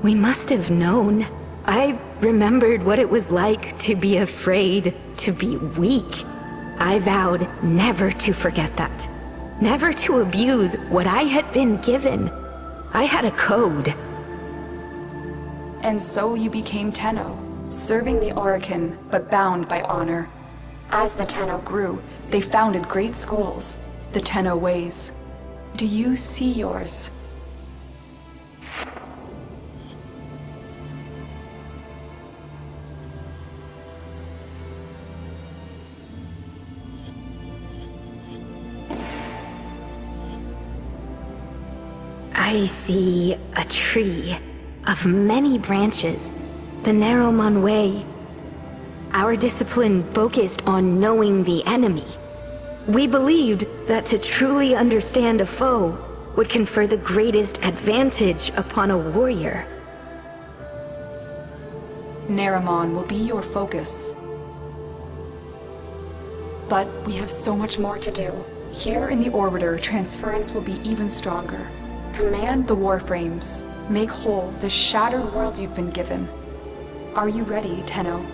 We must have known. I remembered what it was like to be afraid, to be weak. I vowed never to forget that. Never to abuse what I had been given. I had a code. And so you became Tenno, serving the Orokin, but bound by honor. As the Tenno grew, they founded great schools, the Tenno ways. Do you see yours? I see a tree of many branches, the Narrowman Way. Our discipline focused on knowing the enemy. We believed that to truly understand a foe would confer the greatest advantage upon a warrior. Narrowman will be your focus. But we have so much more to do. Here in the Orbiter, transference will be even stronger. Command the Warframes. Make whole the shattered world you've been given. Are you ready, Tenno?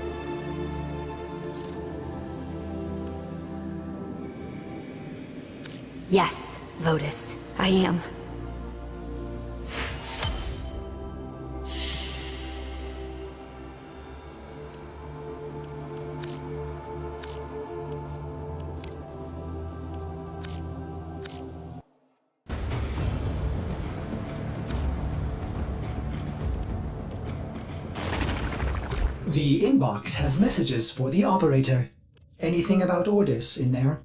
Yes, Lotus, I am. The inbox has messages for the operator. Anything about orders in there?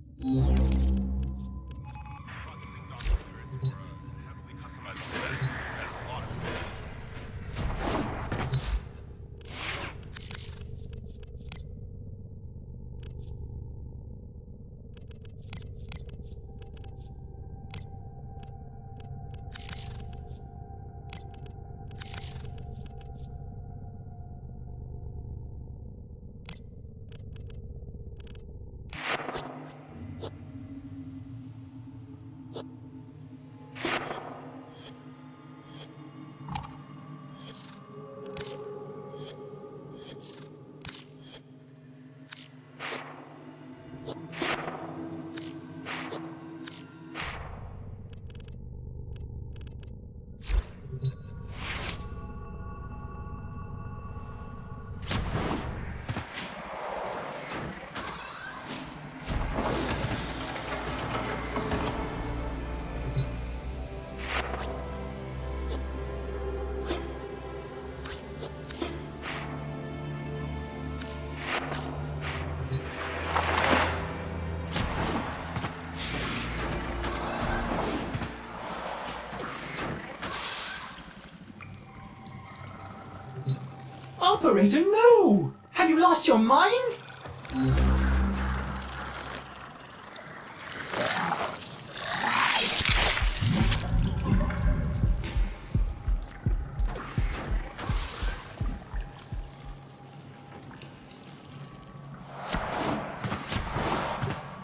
Operator, no! Have you lost your mind?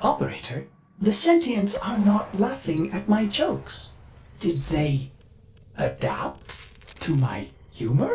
Operator, the sentients are not laughing at my jokes. Did they adapt to my humor?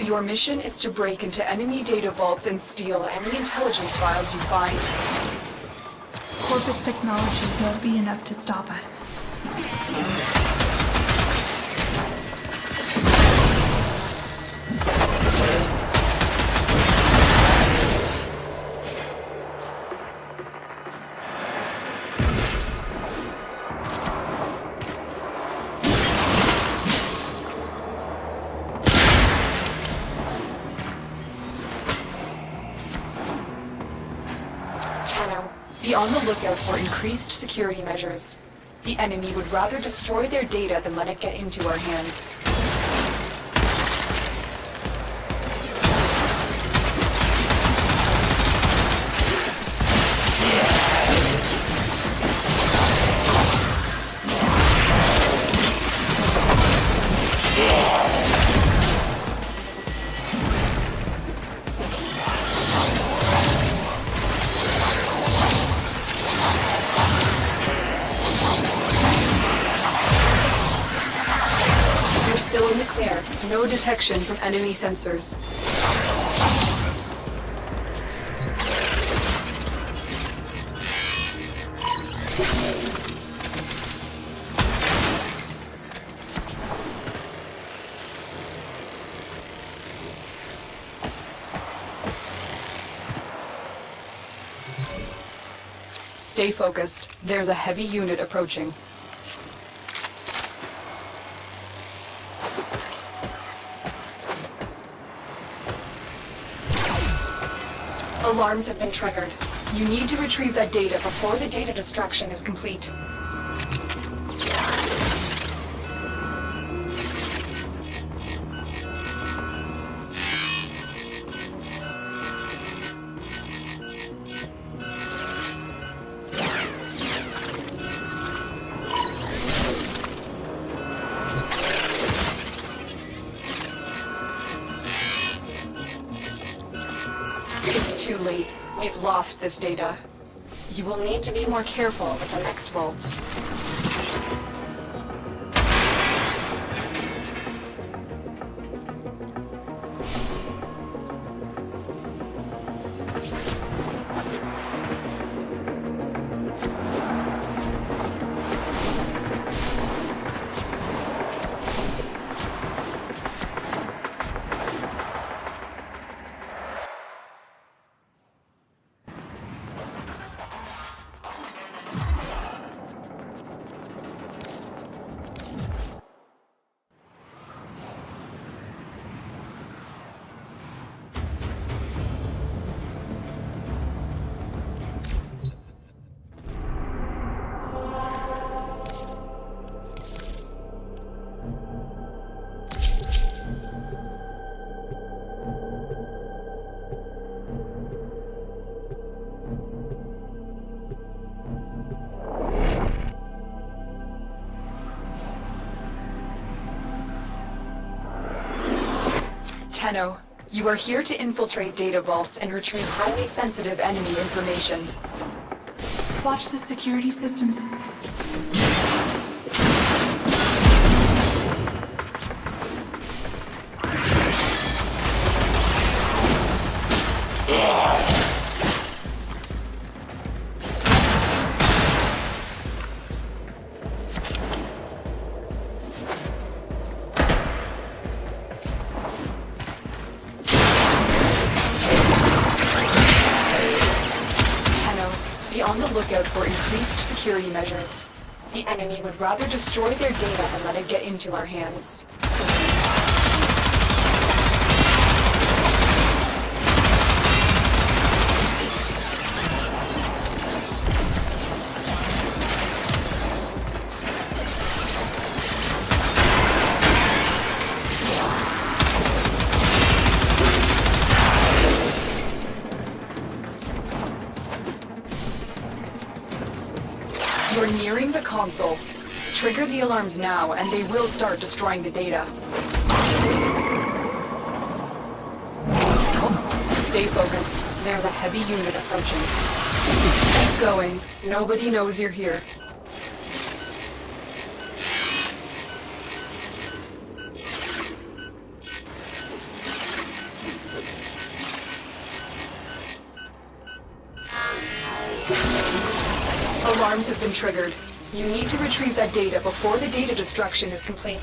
Your mission is to break into enemy data vaults and steal any intelligence files you find. Corpus technology won't be enough to stop us. Be on the lookout for increased security measures. The enemy would rather destroy their data than let it get into our hands. Still in the clear. No detection from enemy sensors. Stay focused. There's a heavy unit approaching. Alarms have been triggered. You need to retrieve that data before the data destruction is complete. It's too late. We've lost this data. You will need to be more careful with the next vault. Tenno, you are here to infiltrate data vaults and retrieve highly sensitive enemy information. Watch the security systems. Be on the lookout for increased security measures. The enemy would rather destroy their data than let it get into our hands. You're nearing the console. Trigger the alarms now, and they will start destroying the data. Stay focused. There's a heavy unit approaching. Keep going. Nobody knows you're here. Alarms have been triggered. You need to retrieve that data before the data destruction is complete.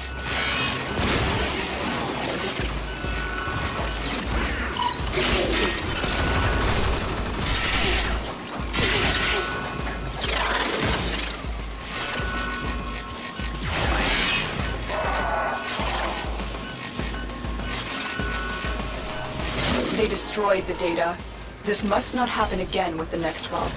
They destroyed the data. This must not happen again with the next vault.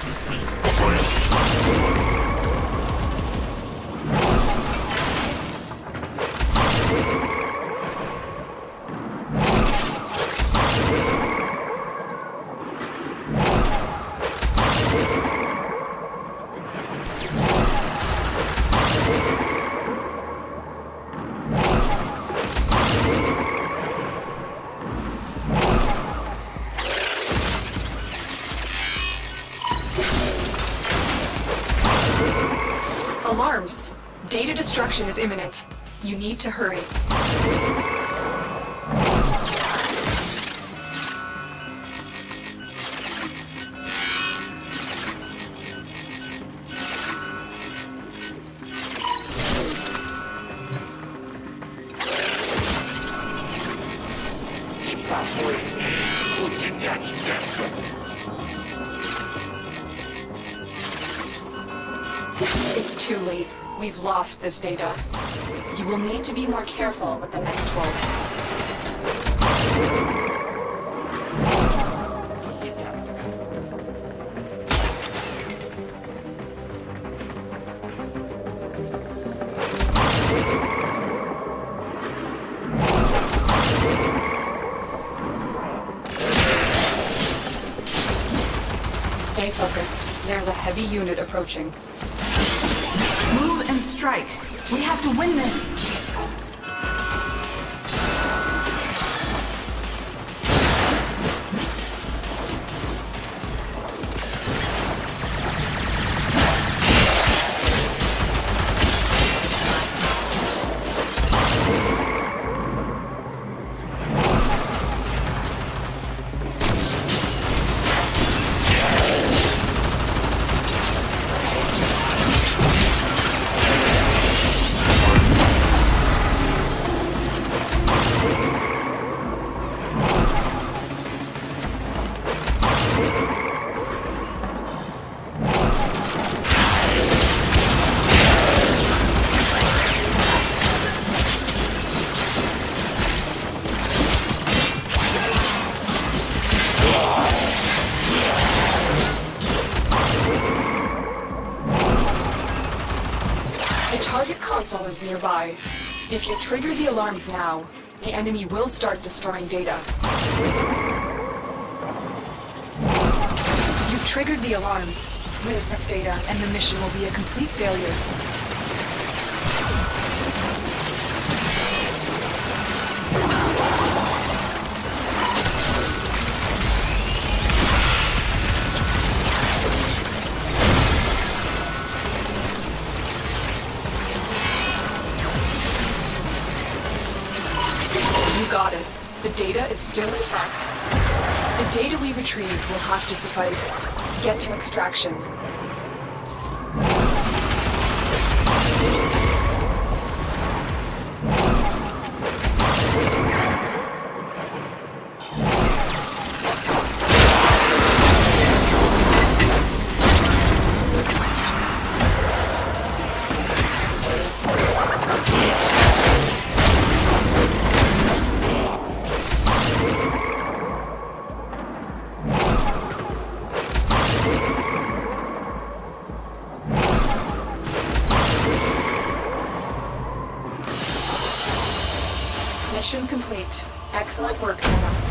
Alarms! Data destruction is imminent. You need to hurry. It's too late. We've lost this data. You will need to be more careful with the next vault. Stay focused. There's a heavy unit approaching. Move and strike. We have to win this. Console is nearby. If you trigger the alarms now, the enemy will start destroying data. You've triggered the alarms. Lose this data, and the mission will be a complete failure. data is still intact. The data we retrieved will have to suffice. Get to extraction. Mission complete. Excellent work, Jenna.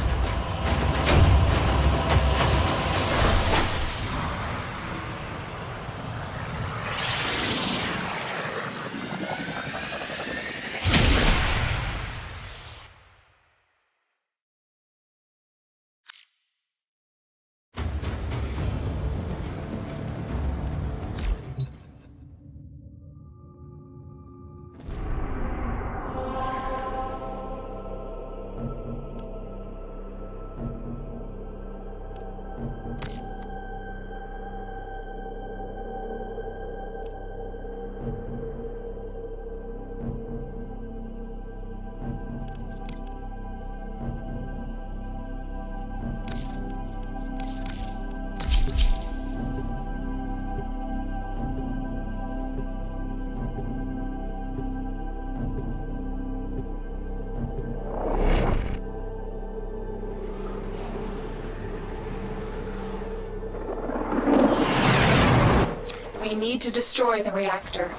We need to destroy the reactor.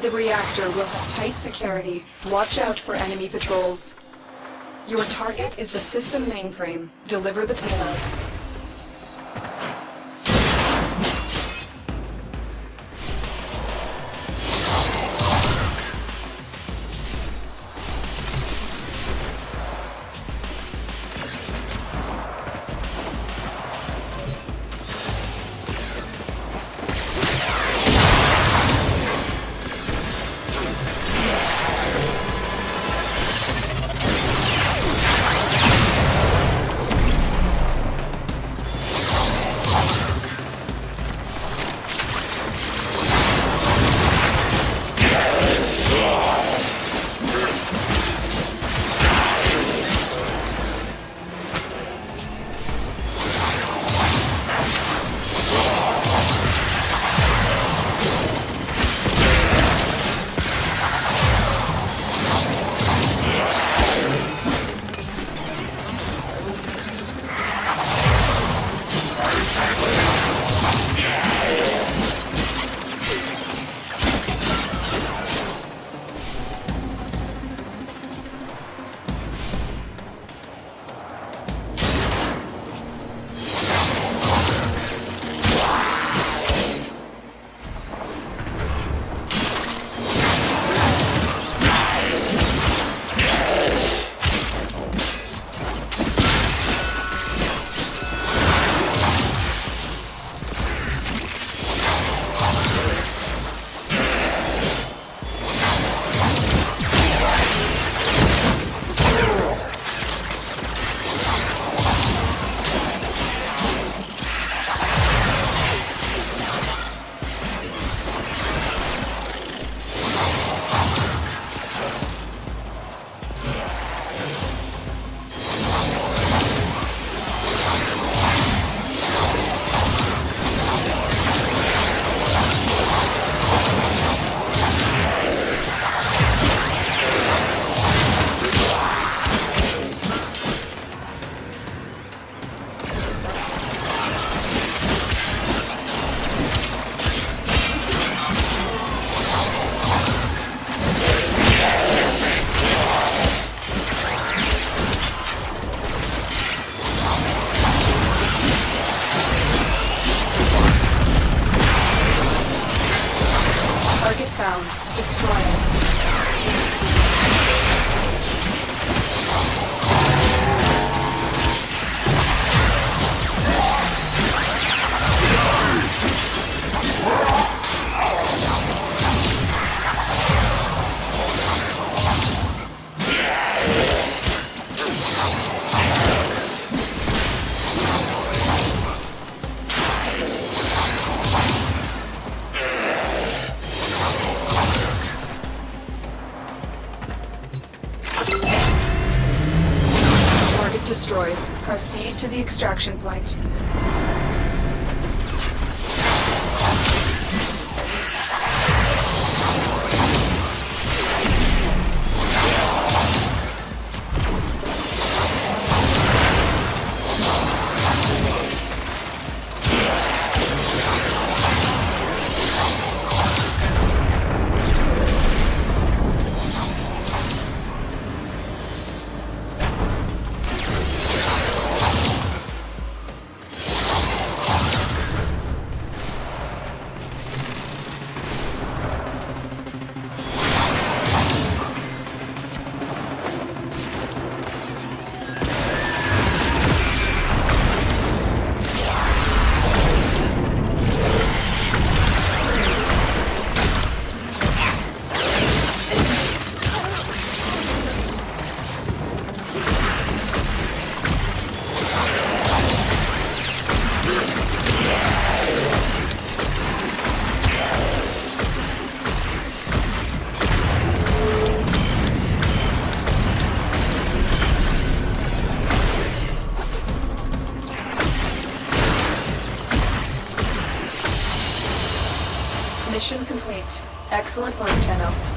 The reactor will have tight security. Watch out for enemy patrols. Your target is the system mainframe. Deliver the payload. destroyed. Proceed to the extraction point. Mission complete. Excellent work, Tenno.